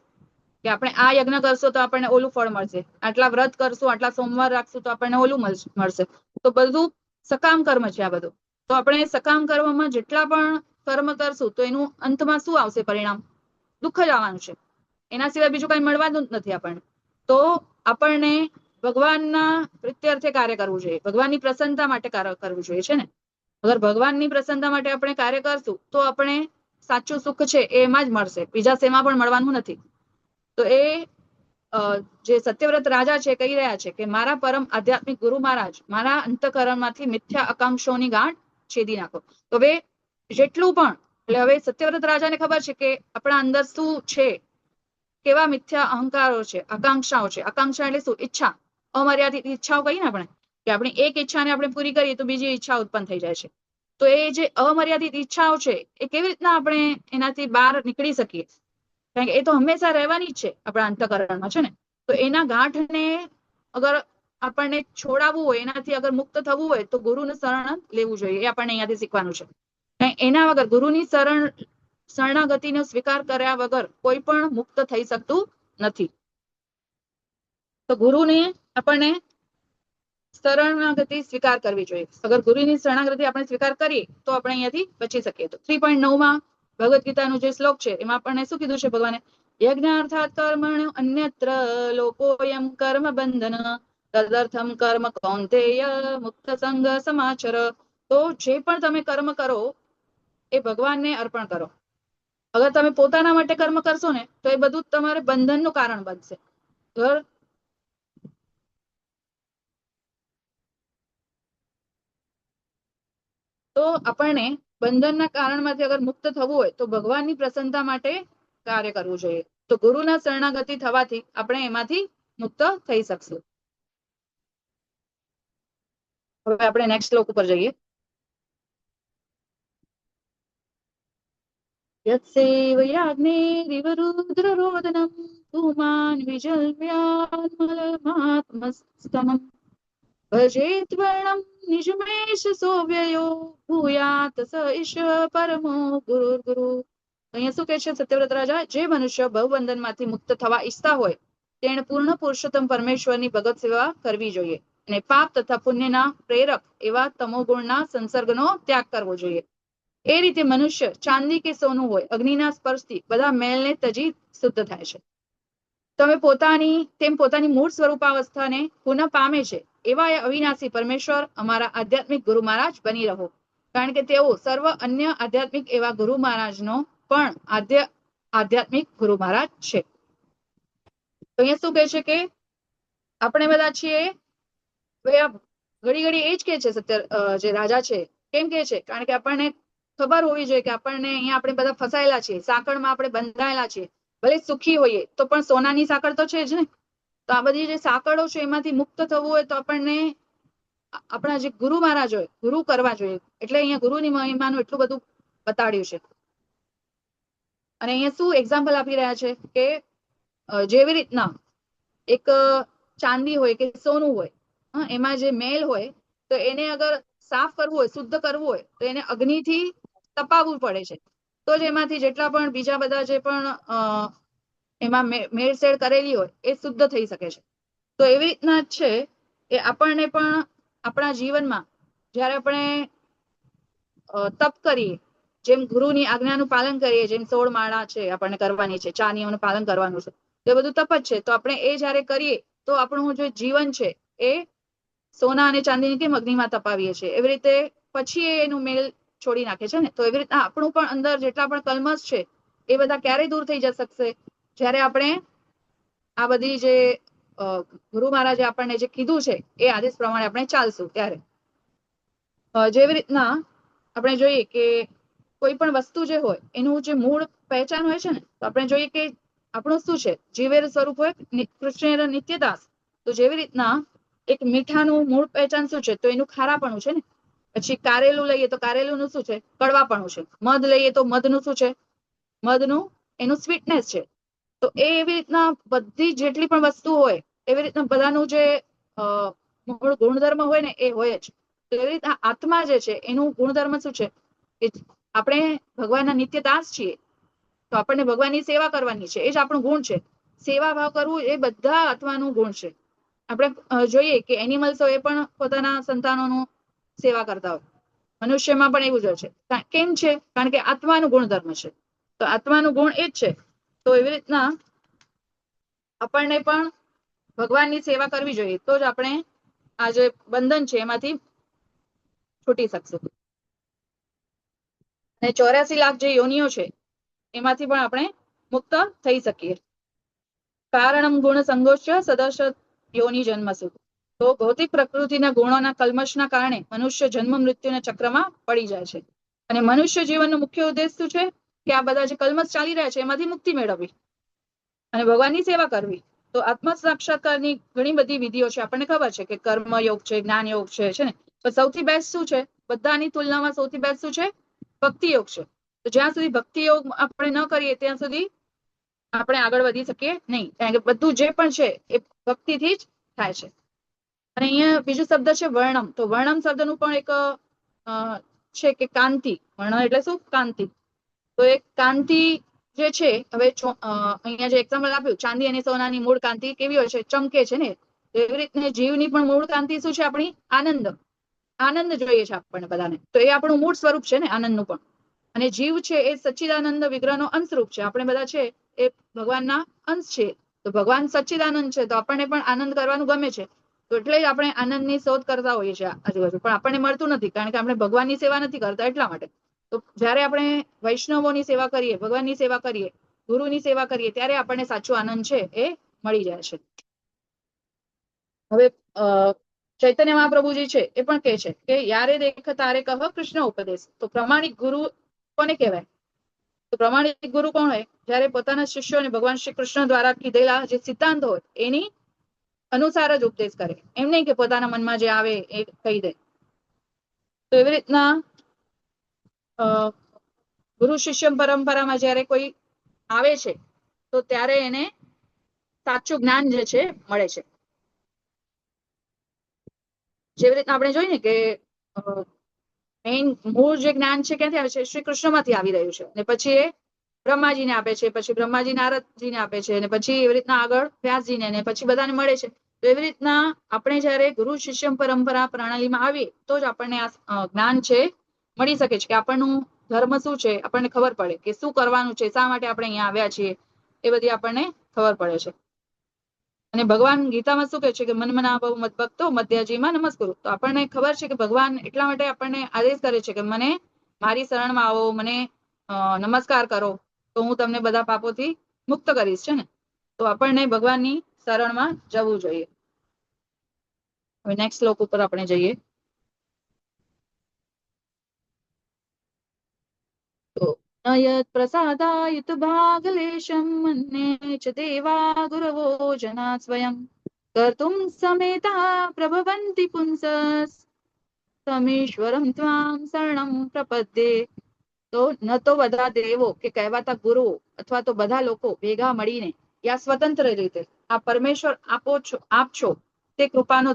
કે આપણે આ યજ્ઞ કરશું તો આપણને ઓલું ફળ મળશે, આટલા વ્રત કરશું, આટલા સોમવાર રાખશું તો આપણને ઓલું મળશે. તો બધું સકામ કર્મ છે આ બધું. તો આપણે સકામ કર્મમાં જેટલા પણ કર્મ કરશું તો એનું અંતમાં શું આવશે? પરિણામ દુઃખ જ આવવાનું છે. એના સિવાય બીજું કઈ મળવાનું જ નથી આપણને. તો આપણને ભગવાનના પ્રીત્યર્થે કાર્ય કરવું જોઈએ, ભગવાનની પ્રસન્નતા માટે કાર્ય કરવું જોઈએ છે ને. અગર ભગવાનની પ્રસન્નતા માટે આપણે કાર્ય કરશું તો આપણે સાચું સુખ છે એ એમાં જ મળશે, બીજા શેમાં પણ મળવાનું નથી. તો એ જે સત્યવ્રત રાજા છે કહી રહ્યા છે કે મારા પરમ આધ્યાત્મિક ગુરુ મહારાજ મારા અંતઃકરણમાંથી મિથ્યા આકાંક્ષાઓની ગાંઠ છેદી નાખો. તો હવે જેટલું પણ એટલે હવે સત્યવ્રત રાજાને ખબર છે કે આપણા અંદર શું છે, કેવા મિથ્યા અહંકારો છે, આકાંક્ષાઓ છે. આકાંક્ષા એટલે શું? ઈચ્છા, અમર્યાદિત ઈચ્છાઓ કહીએ ને આપણે, કે આપણી એક ઈચ્છાને આપણે પૂરી કરીએ તો બીજી ઈચ્છા ઉત્પન્ન થઈ જાય છે. તો એ જે અમર્યાદિત ઈચ્છાઓ છે એ કેવી રીતના આપણે એનાથી બહાર નીકળી શકીએ? કારણ કે એ તો હંમેશા રહેવાની જ છે આપણા અંતઃકરણમાં છે ને. તો એના ગાંઠને અગર આપણને છોડાવવું હોય, એનાથી અગર મુક્ત થવું હોય તો ગુરુનું શરણ લેવું જોઈએ. એ આપણને અહીંયાથી શીખવાનું છે. એના વગર ગુરુની શરણાગતિનો સ્વીકાર કર્યા વગર કોઈ પણ મુક્ત થઈ શકતું નથી. તો ગુરુને આપણને શરણાગતિ સ્વીકાર કરવી જોઈએ. અગર ગુરુની શરણાગતિ આપણે સ્વીકાર કરીએ તો આપણે અહીંયાથી બચી શકીએ. તો 3.9માં ભગવદ ગીતાનું જે શ્લોક છે એમાં આપણને શું કીધું છે ભગવાને? યજ્ઞાર્થાત કર્મણ્ય અન્યત્ર લોકોયમ કર્મ બંધન તદર્થમ કર્મ કૌંતેય મુક્ત સંગ સમાચર. તો જે પણ તમે કર્મ કરો એ ભગવાનને અર્પણ કરો. અગર તમે પોતાના માટે કર્મ કરશો ને તો એ બધું તમારે બંધનનું કારણ બનશે. ઘર તો આપણને બંધનના કારણમાંથી અગર મુક્ત થવું હોય તો ભગવાનની પ્રસન્નતા માટે કાર્ય કરવું જોઈએ. તો ગુરુના શરણાગતિ થવાથી આપણે એમાંથી મુક્ત થઈ શકશું. હવે આપણે નેક્સ્ટ શ્લોક ઉપર જઈએ. યત્સેવયાગ્નેરિવ રુદ્રરોદનમ ધૂમાન વિજલ્યાન્મલમાત્મસ્તમમ ભજેત વર્ણમ નિજમેશ સોવ્યયો ભૂયાત સ ઈશ પરમો ગુરુર્ગુરુ. અહીંયા શું કહે છે સત્યવ્રત રાજા? જે મનુષ્ય ભવબંધનમાંથી મુક્ત થવા ઈચ્છતા હોય તેણે પૂર્ણ પુરુષોત્તમ પરમેશ્વરની ભગત સેવા કરવી જોઈએ અને પાપ તથા પુણ્યના પ્રેરક એવા તમોગુણના સંસર્ગનો ત્યાગ કરવો જોઈએ. એ રીતે મનુષ્ય ચાંદી કે સોનું હોય, અગ્નિના સ્પર્શથી બધા મેલને તજી શુદ્ધ થાય છે. તમે પોતાની મૂળ સ્વરૂપાવસ્થાને પુનઃ પામે છે એવા એ અવિનાશી પરમેશ્વર અમારા આધ્યાત્મિક ગુરુ મહારાજ બની રહો, કારણ કે તેઓ સર્વ અન્ય આધ્યાત્મિક એવા ગુરુ મહારાજનો પણ આધ્યાત્મિક ગુરુ મહારાજ છે. તો અહીંયા શું કહે છે કે આપણે બધા છીએ ઘડી ઘડી એ જ કે છે જે રાજા છે. કેમ કે છે? કારણ કે આપણને ખબર હોવી જોઈએ કે આપણને અહીંયા આપણે બધા ફસાયેલા છીએ, સાંકળમાં આપણે બંધાયેલા છીએ. ભલે સુખી હોઈએ તો પણ સોનાની સાંકળ તો છે જ ને. તો આ બધી જે સાંકળો છે એમાંથી મુક્ત થવું હોય તો આપણને આપણા જે ગુરુ મહારાજ હોય ગુરુ કરવા જોઈએ. એટલે અહીંયા ગુરુની મહિમાનું એટલું બધું બતાડ્યું છે. અને અહીંયા શું એક્ઝામ્પલ આપી રહ્યા છે કે જેવી રીતના એક ચાંદી હોય કે સોનું હોય, એમાં જે મેલ હોય તો એને અગર સાફ કરવું હોય, શુદ્ધ કરવું હોય તો એને અગ્નિથી તપાવવું પડે છે. તો જ એમાંથી જેટલા પણ બીજા બધા જે પણ એમાં મેળસેળ કરેલી હોય એ શુદ્ધ થઈ શકે છે. તો એવી રીતના જ છે એ આપણને પણ આપણા જીવનમાં જ્યારે આપણે તપ કરીએ, જેમ ગુરુની આજ્ઞાનું પાલન કરીએ, જેમ 16 માળા છે આપણને કરવાની છે, 4 નિયમોનું પાલન કરવાનું છે, તો એ બધું તપ જ છે. તો આપણે એ જયારે કરીએ તો આપણું જે જીવન છે એ સોના અને ચાંદીની કેમ અગ્નિમાં તપાવીએ છીએ એવી રીતે પછી એનું મેલ છોડી નાખે છે ને. તો એવી રીતના આપણું પણ અંદર જેટલા પણ કલ્મશ છે એ બધા ક્યારે દૂર થઈ શકશે? જ્યારે આપણે આ બધી જે ગુરુ મહારાજે આપણને જે કીધું છે એ આદેશ પ્રમાણે આપણે ચાલશું ત્યારે. જેવી રીતના આપણે જોઈએ કે કોઈ પણ વસ્તુ જે હોય એનું જે મૂળ પહેચાન હોય છે ને, તો આપણે જોઈએ કે આપણું શું છે? જીવેર સ્વરૂપ હોય કૃષ્ણ નિત્યદાસ. તો જેવી રીતના એક મીઠાનું મૂળ પહેચાન શું છે? તો એનું ખારાપણું છે ને. પછી કારેલું લઈએ તો કારેલુંનું શું છે? કડવાપણું છે. મધ લઈએ તો મધનું શું છે? મધનું એનું સ્વીટનેસ છે. તો એવી રીતના બધી જેટલી પણ વસ્તુ હોય એવી રીતના બધાનું જે મૂળ ગુણધર્મ હોય ને એ હોય જ. તો એવી રીતના આત્મા જે છે એનું ગુણધર્મ શું છે? કે આપણે ભગવાનના નિત્ય દાસ છીએ તો આપણને ભગવાનની સેવા કરવાની છે, એ જ આપણું ગુણ છે. સેવા ભાવ કરવું એ બધા આત્માનું ગુણ છે. આપણે જોઈએ કે એનિમલ્સો એ પણ પોતાના સંતાનોનું સેવા કરતા હોય. મનુષ્યમાં પણ એવું જ છે. કેમ છે? કારણ કે આત્માનું ગુણધર્મ છે. તો આત્માનું ગુણ એ જ છે. તો એવી રીતના આપણને પણ ભગવાનની સેવા કરવી જોઈએ તો જ આપણે આ જે બંધન છે એમાંથી છૂટી શકશું. અને 84 લાખ જે યોનિઓ છે એમાંથી પણ આપણે મુક્ત થઈ શકીએ. કારણમ ગુણ સંગોષ્ઠ સદશ યોનિ જન્મસુ. તો ભૌતિક પ્રકૃતિના ગુણોના કલ્મશના કારણે મનુષ્ય જન્મ મૃત્યુના ચક્રમાં પડી જાય છે. અને મનુષ્ય જીવનનો મુખ્ય ઉદ્દેશ શું છે? કે આ બધા જે કલ્મશ ચાલી રહ્યા છે એમાંથી મુક્તિ મેળવવી અને ભગવાનની સેવા કરવી. તો આત્મ સાક્ષાત્કારની ઘણી બધી વિધિઓ છે. આપણને ખબર છે કે કર્મ યોગ છે, જ્ઞાન યોગ છે ને. તો સૌથી બેસ્ટ શું છે? બધાની તુલનામાં સૌથી બેસ્ટ શું છે? ભક્તિ યોગ છે. તો જ્યાં સુધી ભક્તિ યોગ આપણે ન કરીએ ત્યાં સુધી આપણે આગળ વધી શકીએ નહીં. કારણ કે બધું જે પણ છે એ ભક્તિથી જ થાય છે. અને અહીંયા બીજો શબ્દ છે વર્ણમ. તો વર્ણમ શબ્દનું પણ એક છે કે કાંતિ. વર્ણ એટલે શું? કાંતિ. તો એ કાંતિ જે છે, હવે અહીંયા જે એક્ઝામ્પલ આપ્યું ચાંદી અને સોનાની મૂળ કાંતિ કેવી હોય છે? ચમકે છે ને. એવી રીતને જીવની પણ મૂળ કાંતિ શું છે? આપણી આનંદ. આનંદ જોઈએ છે આપણને બધાને. તો એ આપણું મૂળ સ્વરૂપ છે ને આનંદનું પણ. અને જીવ છે એ સચ્ચિદાનંદ વિગ્રહનો અંશરૂપ છે. આપણે બધા છે એ ભગવાનના અંશ છે. તો ભગવાન સચ્ચિદાનંદ છે તો આપણને પણ આનંદ કરવાનું ગમે છે. તો એટલે જ આપણે આનંદની શોધ કરતા હોઈએ છીએ આજુબાજુ, પણ આપણને મળતું નથી કારણ કે આપણે ભગવાનની સેવા નથી કરતા એટલા માટે. તો જ્યારે આપણે વૈષ્ણવોની સેવા કરીએ, ભગવાનની સેવા કરીએ, ગુરુની સેવા કરીએ, ત્યારે આપણને સાચો આનંદ છે એ મળી જાય છે. હવે ચૈતન્ય મહાપ્રભુજી છે એ પણ કહે છે કે યારે દેખ તારે કહ કૃષ્ણ ઉપદેશ. તો પ્રમાણિક ગુરુ કોને કહેવાય? તો પ્રમાણિક ગુરુ કોણ હોય? જ્યારે પોતાના શિષ્યોને ભગવાન શ્રી કૃષ્ણ દ્વારા કીધેલા જે સિદ્ધાંત હોય એની અનુસાર જ ઉપદેશ કરે, એમ નહીં કે પોતાના મનમાં જે આવે એ કહી દે. તો એવી રીતના ગુરુ શિષ્ય પરંપરામાં જ્યારે કોઈ આવે છે તો ત્યારે એને સાચું જ્ઞાન જે છે મળે છે. જેવી રીતના આપણે જોઈએ ને કે મેઇન મૂળ જે જ્ઞાન છે ક્યાંથી આવે છે? શ્રી કૃષ્ણમાંથી આવી રહ્યું છે, અને પછી એ બ્રહ્માજીને આપે છે, પછી બ્રહ્માજી નારદજીને આપે છે, અને પછી એવી રીતના આગળ વ્યાસજીને, અને પછી બધાને મળે છે. તો એવી રીતના આપણે જયારે ગુરુ શિષ્ય પરંપરા પ્રણાલીમાં આવીએ તો જ આપણને આ જ્ઞાન છે મળી શકે છે, કે આપણનું ધર્મ શું છે આપણને ખબર પડે, કે શું કરવાનું છે, શા માટે આપણે અહીંયા આવ્યા છીએ, એ બધી આપણને ખબર પડે છે. અને ભગવાન ગીતામાં શું કહે છે કે મન મના ભવ મત ભક્તો મધ્યાજીમાં નમસ્કુરુ. તો આપણને ખબર છે કે ભગવાન એટલા માટે આપણને આદેશ કરે છે કે મને મારી શરણમાં આવો, મને નમસ્કાર કરો, તો હું તમને બધા પાપોથી મુક્ત કરીશ, છે ને. તો આપણને ભગવાનની શરણમાં જવું જોઈએ. હવે નેક્સ્ટ શ્લોક ઉપર આપણે જઈએ. તો નયત પ્રસાદાયુત ભાગલેશમ મન્યે ચ દેવા ગુરવો જના સ્વયં કર્તુમ સમેતા પ્રભવંતિ પુંસસ તમેશ્વરમ ત્વામ શરણમ પ્રપદ્યે. તો ન તો બધા દેવો કે કહેવાતા ગુરુઓ અથવા તો બધા લોકો ભેગા મળીને યા સ્વતંત્ર રીતે આ પરમેશ્વર આપ છો તે કૃપાનો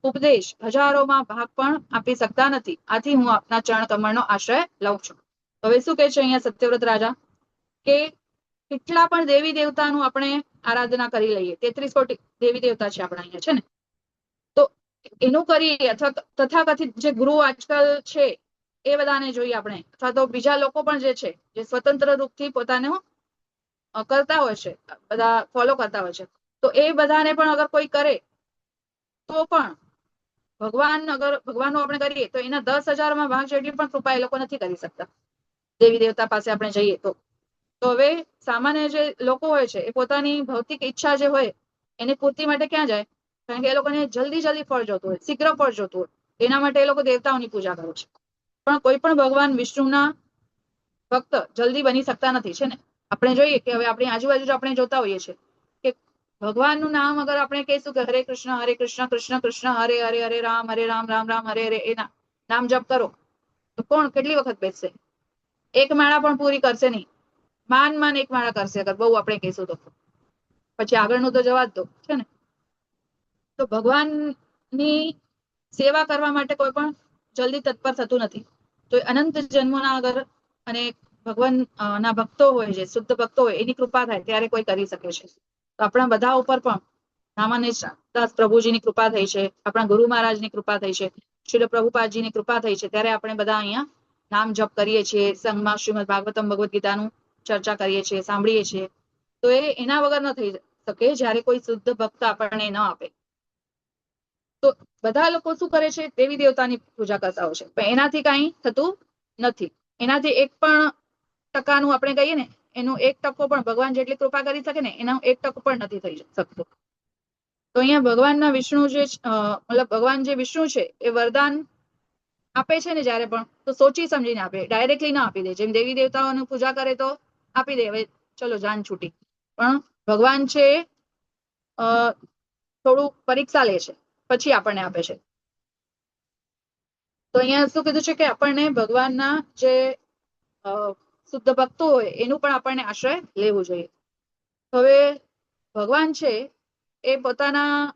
ઉપદેશ હજારોમાં ભાગ પણ આપી શકતા નથી. આથી હું આપના ચરણ કમળનો આશ્રય લઉં છું. હવે શું કહે છે અહીંયા સત્યવ્રત રાજા? કે કેટલા પણ દેવી દેવતાનું આપણે આરાધના કરી લઈએ, 33 કોટી દેવી દેવતા છે આપણા અહીંયા, છે ને. તો એનું કરીએ, અથવા તથાકથિત જે ગુરુ આજકાલ છે એ બધાને જોઈએ આપણે, અથવા તો બીજા લોકો પણ જે છે જે સ્વતંત્ર રૂપથી પોતાનું કરતા હોય છે, બધા ફોલો કરતા હોય છે, તો એ બધાને પણ અગર કોઈ કરે તો પણ ભગવાનનું આપણે કરીએ તો એના 10,000માં ભાગ જેટલી પણ કૃપા એ લોકો નથી કરી શકતા દેવી દેવતા પાસે આપણે જઈએ તો. તો હવે સામાન્ય જે લોકો હોય છે એ પોતાની ભૌતિક ઈચ્છા જે હોય એની પૂર્તિ માટે ક્યાં જાય? કારણ કે એ લોકોને જલ્દી ફળ જોતું હોય, શીઘ્ર ફળ જોતું હોય, એના માટે એ લોકો દેવતાઓની પૂજા કરે છે. પણ કોઈ પણ ભગવાન વિષ્ણુના ભક્ત જલ્દી બની શકતા નથી, છે ને. આપણે જોઈએ કે હવે આપણી આજુબાજુ આપણે જોતા હોઈએ છીએ કે ભગવાનનું નામ અગર આપણે કહીશું કે હરે કૃષ્ણ કૃષ્ણ કૃષ્ણ હરે હરે, હરે રામ રામ રામ હરે હરે, એ નામ જપ કરો, તો કોણ કેટલી વખત બેસશે? એક માળા પણ પૂરી કરશે નહીં. માન એક માળા કરશે અગર બહુ આપણે કહીશું તો. પછી આગળનું તો જવા જ દો, છે ને. તો ભગવાનની સેવા કરવા માટે કોઈ પણ જલ્દી તત્પર થતું નથી. તો અનંત જન્મોના અગર અને ભગવાન ના ભક્તો હોય, જે શુદ્ધ ભક્તો હોય, એની કૃપા થાય ત્યારે કોઈ કરી શકે છે. તો આપણા બધા ઉપર પણ રામાનંદ પ્રભુજીની કૃપા થઈ છે, આપણા ગુરુ મહારાજની કૃપા થઈ છે, શ્રીલ પ્રભુપાદજીની કૃપા થઈ છે, ત્યારે આપણે બધા અહીંયા નામ જપ કરીએ છીએ, સંઘમાં શ્રીમદ ભાગવતમ ભગવદ ગીતાનું ચર્ચા કરીએ છીએ, સાંભળીએ છીએ. તો એ એના વગર ન થઈ શકે જ્યારે કોઈ શુદ્ધ ભક્ત આપણને ન આપે. તો બધા લોકો શું કરે છે? દેવી દેવતાની પૂજા કરતા હોય છે, પણ એનાથી કઈ થતું નથી. એનાથી 1% આપણે કહીએ ને, એનું 1% પણ ભગવાન જેટલી કૃપા કરી શકે ને એનો 1% પણ નથી થઈ શકતો. તો અહીંયા ભગવાનના વિષ્ણુ જે મતલબ ભગવાન જે વિષ્ણુ છે એ વરદાન આપે છે ને જ્યારે પણ, તો સોચી સમજીને આપે, ડાયરેક્ટલી ના આપી દે. જેમ દેવી દેવતાઓની પૂજા કરે તો આપી દે, હવે ચલો જાન છૂટી. પણ ભગવાન છે થોડું પરીક્ષા લે છે, પછી આપણને આપે છે. તો અહીંયા શું કીધું છે કે આપણને ભગવાનના જે શુદ્ધ ભક્તો હોય એનું પણ આપણને આશ્રય લેવું જોઈએ. હવે ભગવાન છે એ પોતાના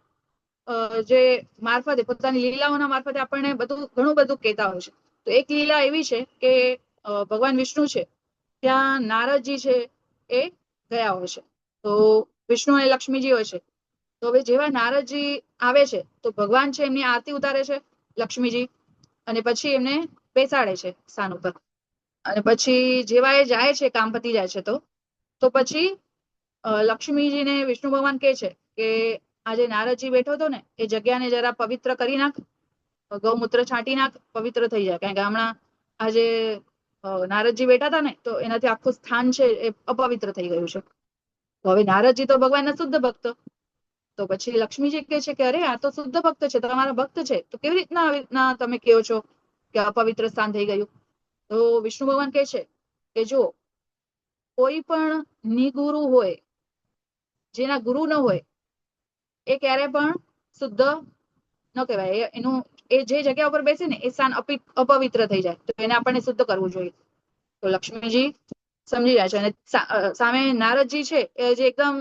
જે મારફતે, પોતાની લીલાઓના મારફતે આપણને ઘણું બધું કહેતા હોય છે. તો એક લીલા એવી છે કે ભગવાન વિષ્ણુ છે ત્યાં નારદજી છે એ ગયા હોય છે. તો વિષ્ણુ અને લક્ષ્મીજી હોય છે. તો હવે જેવા નારદજી આવે છે તો ભગવાન છે એમની આરતી ઉતારે છે લક્ષ્મીજી, અને પછી એમને બેસાડે છે સ્થાન ઉપર. અને પછી જેવા એ જાય છે, કામ પતી જાય છે તો પછી લક્ષ્મીજીને વિષ્ણુ ભગવાન કહે છે કે આજે નારદજી બેઠો હતો ને એ જગ્યાને જરા પવિત્ર કરી નાખ, ગૌમૂત્ર છાંટી નાખ, પવિત્ર થઈ જાય. કારણ કે હમણાં આજે નારદજી બેઠા હતા ને તો એનાથી આખું સ્થાન છે એ અપવિત્ર થઈ ગયું છે. તો હવે નારદજી તો ભગવાનના શુદ્ધ ભક્ત, તો પછી લક્ષ્મીજી કહે છે કે અરે આ તો શુદ્ધ ભક્ત છે, તમારા ભક્ત છે, તો કેવી રીતના આવી રીતના તમે કહો છો કે અપવિત્ર સ્થાન થઈ ગયું? તો વિષ્ણુ ભગવાન કહે છે કે જો કોઈ પણ નિગુરુ હોય, જેના ગુરુ ન હોય, એ ક્યારે પણ શુદ્ધ ન કહેવાય. એનું એ જે જગ્યા ઉપર બેસે ને એ સ્થાન અપવિત્ર થઈ જાય, તો એને આપણને શુદ્ધ કરવું જોઈએ. તો લક્ષ્મીજી સમજી જાય છે અને સામે નારદજી છે એ જે એકદમ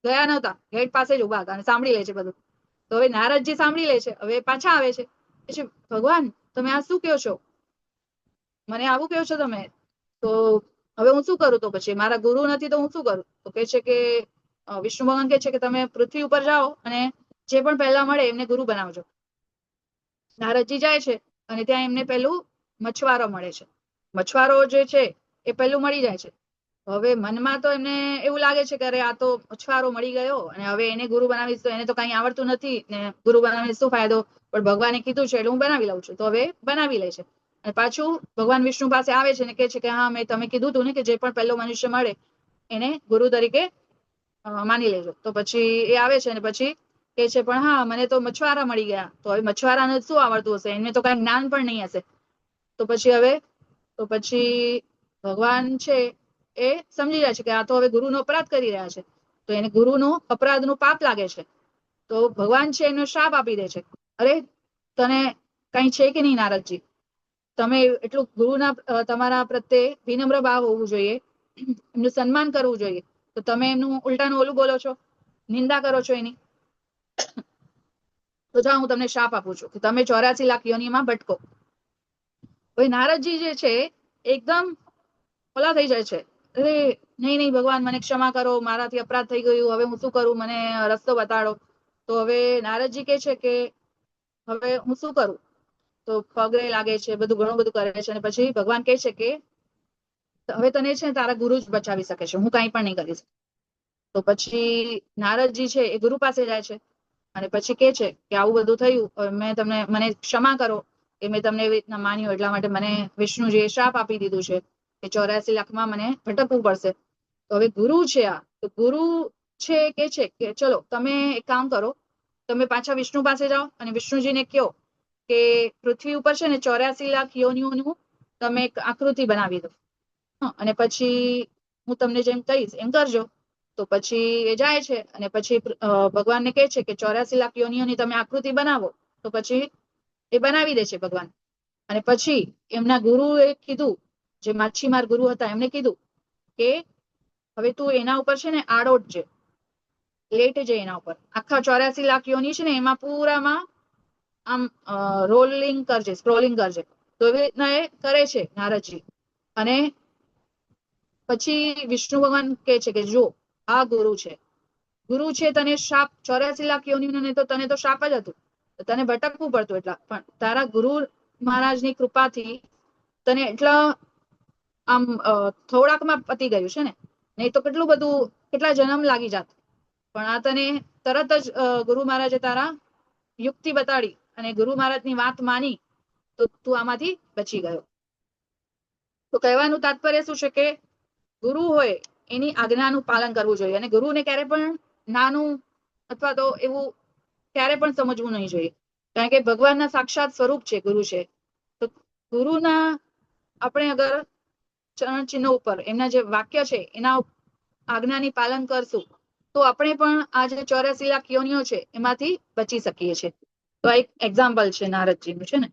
ગયા નહોતા, ગેટ પાસે જ ઉભા હતા અને સાંભળી લે છે બધું. તો હવે નારદજી સાંભળી લે છે, હવે પાછા આવે છે, પછી ભગવાન તમે આ શું કહો છો, મને આવું કહો છો તમે, તો હવે હું શું કરું? તો પછી મારા ગુરુ નથી તો હું શું કરું? તો કહે છે કે વિષ્ણુ ભગવાન કહે છે કે તમે પૃથ્વી ઉપર જાઓ અને જે પણ પહેલા મળે એમને ગુરુ બનાવજો. નારદજી જાય છે અને ત્યાં એમને પેલું મછવારો મળે છે. મછવારો જે છે એ પહેલું મળી જાય છે. હવે મનમાં તો એમને એવું લાગે છે કે અરે આ તો મછવારો મળી ગયો અને હવે એને ગુરુ બનાવીશ તો એને તો કઈ આવડતું નથી ને ગુરુ બનાવીને શું ફાયદો, પણ ભગવાને કીધું છે એટલે હું બનાવી લઉં છું. તો હવે બનાવી લે છે અને પાછું ભગવાન વિષ્ણુ પાસે આવે છે અને કહે છે કે હા મેં તમે કીધું હતું ને કે જે પણ પહેલો મનુષ્ય મળે એને ગુરુ તરીકે માની લેજો. તો પછી એ આવે છે અને પછી કહે છે પણ હા મને તો મછવારા મળી ગયા. તો હવે મછવારાને શું આવડતું હશે, એને તો કઈ જ્ઞાન પણ નહીં હશે. તો પછી ભગવાન છે એ સમજી જાય છે કે આ તો હવે ગુરુનો અપરાધ કરી રહ્યા છે, તો એને ગુરુનો અપરાધનું પાપ લાગે છે. તો ભગવાન છે એનો શાપ આપી દે છે, અરે તને કઈ છે કે નહીં નારદજી, તમે એટલું ગુરુના તમારા પ્રત્યે વિનમ્ર ભાવ હોવું જોઈએ, એમનું સન્માન કરવું જોઈએ, તો તમે એમનું ઉલટાનું ઓલું બોલો છો, નિંદા કરો છો એની. તો જા હું તમને શાપ આપું છું કે તમે 84 લાખ યોનિમાં ભટકો. હવે નારદજી જે છે એકદમ ઓલા થઈ જાય છે, અરે નહીં નહીં ભગવાન મને ક્ષમા કરો, મારાથી અપરાધ થઈ ગયું, હવે હું શું કરું, મને રસ્તો બતાડો. તો હવે નારદજી કહે છે કે હવે હું શું કરું? તો પગે લાગે છે, બધું ઘણું બધું કરે છે અને પછી ભગવાન કહે છે કે હવે તને છે તારા ગુરુ જ બચાવી શકે છે, હું કાંઈ પણ નહીં કરીશ. તો પછી નારદજી છે એ ગુરુ પાસે જાય છે અને પછી કહે છે કે આવું બધું થયું, મને ક્ષમા કરો કે મેં તમને એવી રીતના માન્યું, એટલા માટે મને વિષ્ણુજીએ શાપ આપી દીધું છે કે 84 લાખમાં મને ભટકવું પડશે. તો હવે ગુરુ છે આ, તો ગુરુ છે કે છે કે ચલો તમે એક કામ કરો, તમે પાછા વિષ્ણુ પાસે જાઓ અને વિષ્ણુજીને કહો કે પૃથ્વી ઉપર છે ને 84 લાખ યોનિઓનું તમે એક આકૃતિ બનાવી દો અને પછી હું તમને જેમ કહીશ એમ કરજો. તો પછી એ જાય છે અને પછી ભગવાનને કહે છે કે 84 લાખ યોનિઓની તમે આકૃતિ બનાવો. તો પછી એ બનાવી દે છે ભગવાન. અને પછી એમના ગુરુએ કીધું, જે માછીમાર ગુરુ હતા એમને કીધું કે હવે તું એના ઉપર છે ને આડોટજે, લેટજે એના ઉપર, આખા 84 લાખ યોની છે ને એમાં પૂરામાં આમ રોલિંગ કરજે, સ્ક્રોલિંગ કરજે. તો એવી રીતના એ કરે છે નારદજી. અને પછી વિષ્ણુ ભગવાન કહે છે કે જો આ ગુરુ છે તને શાપ 84 લાખ યોનિને તો તને તો શાપ જ હતું, તને ભટકવું પડતું, એટલા પણ તારા ગુરુ મહારાજની કૃપાથી તને એટલા આમ થોડાકમાં પતી ગયું છે ને, નહીં તો કેટલું બધું કેટલા જન્મ લાગી જાત. પણ આ તને તરત જ ગુરુ મહારાજે તારા યુક્તિ બતાડી અને ગુરુ મહારાજની વાત માની તો તું આમાંથી બચી ગયો. તો કહેવાનું તાત્પર્ય શું છે કે ગુરુ હોય એની આજ્ઞાનું પાલન કરવું જોઈએ અને ગુરુને ક્યારે પણ નાનું અથવા તો એવું ક્યારે પણ સમજવું નહીં જોઈએ, કારણ કે ભગવાનના સાક્ષાત સ્વરૂપ છે ગુરુ છે. તો ગુરુના આપણે અગર ચરણ ચિહ્નો ઉપર એમના જે વાક્ય છે એના આજ્ઞાની પાલન કરશું તો આપણે પણ આ જે 84 લાખ યોનિઓ છે એમાંથી બચી શકીએ છીએ. તો આ એક એક્ઝામ્પલ છે નારદજીનું છે ને.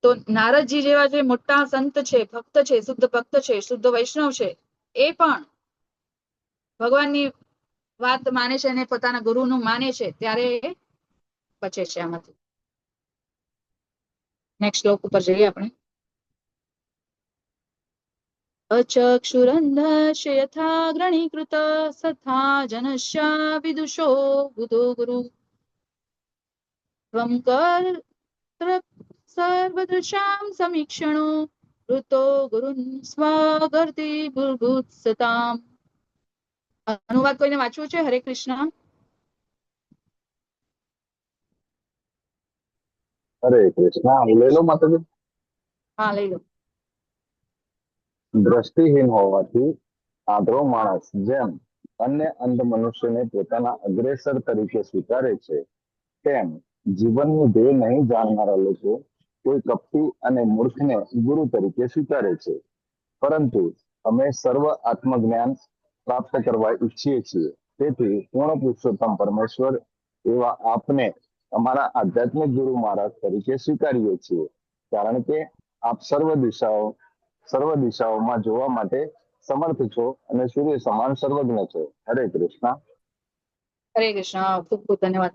તો નારદજી જેવા જે મોટા સંત છે, ભક્ત છે, શુદ્ધ ભક્ત છે, શુદ્ધ વૈષ્ણવ છે, એ પણ ભગવાનની વાત માને છે અને પોતાના ગુરુનું માને છે ત્યારે એ બચે છે આમાંથી. નેક્સ્ટ શ્લોક ઉપર જઈએ આપણે. અચક્ષુરંધસ્ય યથા ગ્રણીકૃત તથા જનસ્ય વિદુષો બુધો ગુરુ ત્વં કર્તૃ સર્વદૃશાં સમીક્ષણો ઋતો ગુરુન સ્વગર્તિ બુર્ભુત્સતામ. અનુવાદ કોઈને વાંચવું છે? હરે કૃષ્ણ. હરે કૃષ્ણ. હું લઈ લો માતાજી. હા લઈ લો. દ્રષ્ટિહીન હોવાથી આંધળો માણસ જેમ અન્ય અંધ મનુષ્યને પોતાના અગ્રેસર તરીકે સ્વીકારે છે, તેમ જીવનનું ધ્યેય નહીં જાણનારા લોકો કોઈ કપટી અને મૂર્ખને ગુરુ તરીકે સ્વીકારે છે. પરંતુ અમે સર્વ આત્મજ્ઞાન પ્રાપ્ત કરવા ઈચ્છીએ છીએ, તેથી પૂર્ણ પુરુષોત્તમ પરમેશ્વર એવા આપને અમારા આધ્યાત્મિક ગુરુ મહારાજ તરીકે સ્વીકારીએ છીએ, કારણ કે આપ સર્વ દિશાઓમાં જોવા માટે સમર્થ છો અને સૂર્ય સમાન સર્વજ્ઞ છો. હરે કૃષ્ણ. હરે કૃષ્ણ. ખૂબ ખૂબ ધન્યવાદ.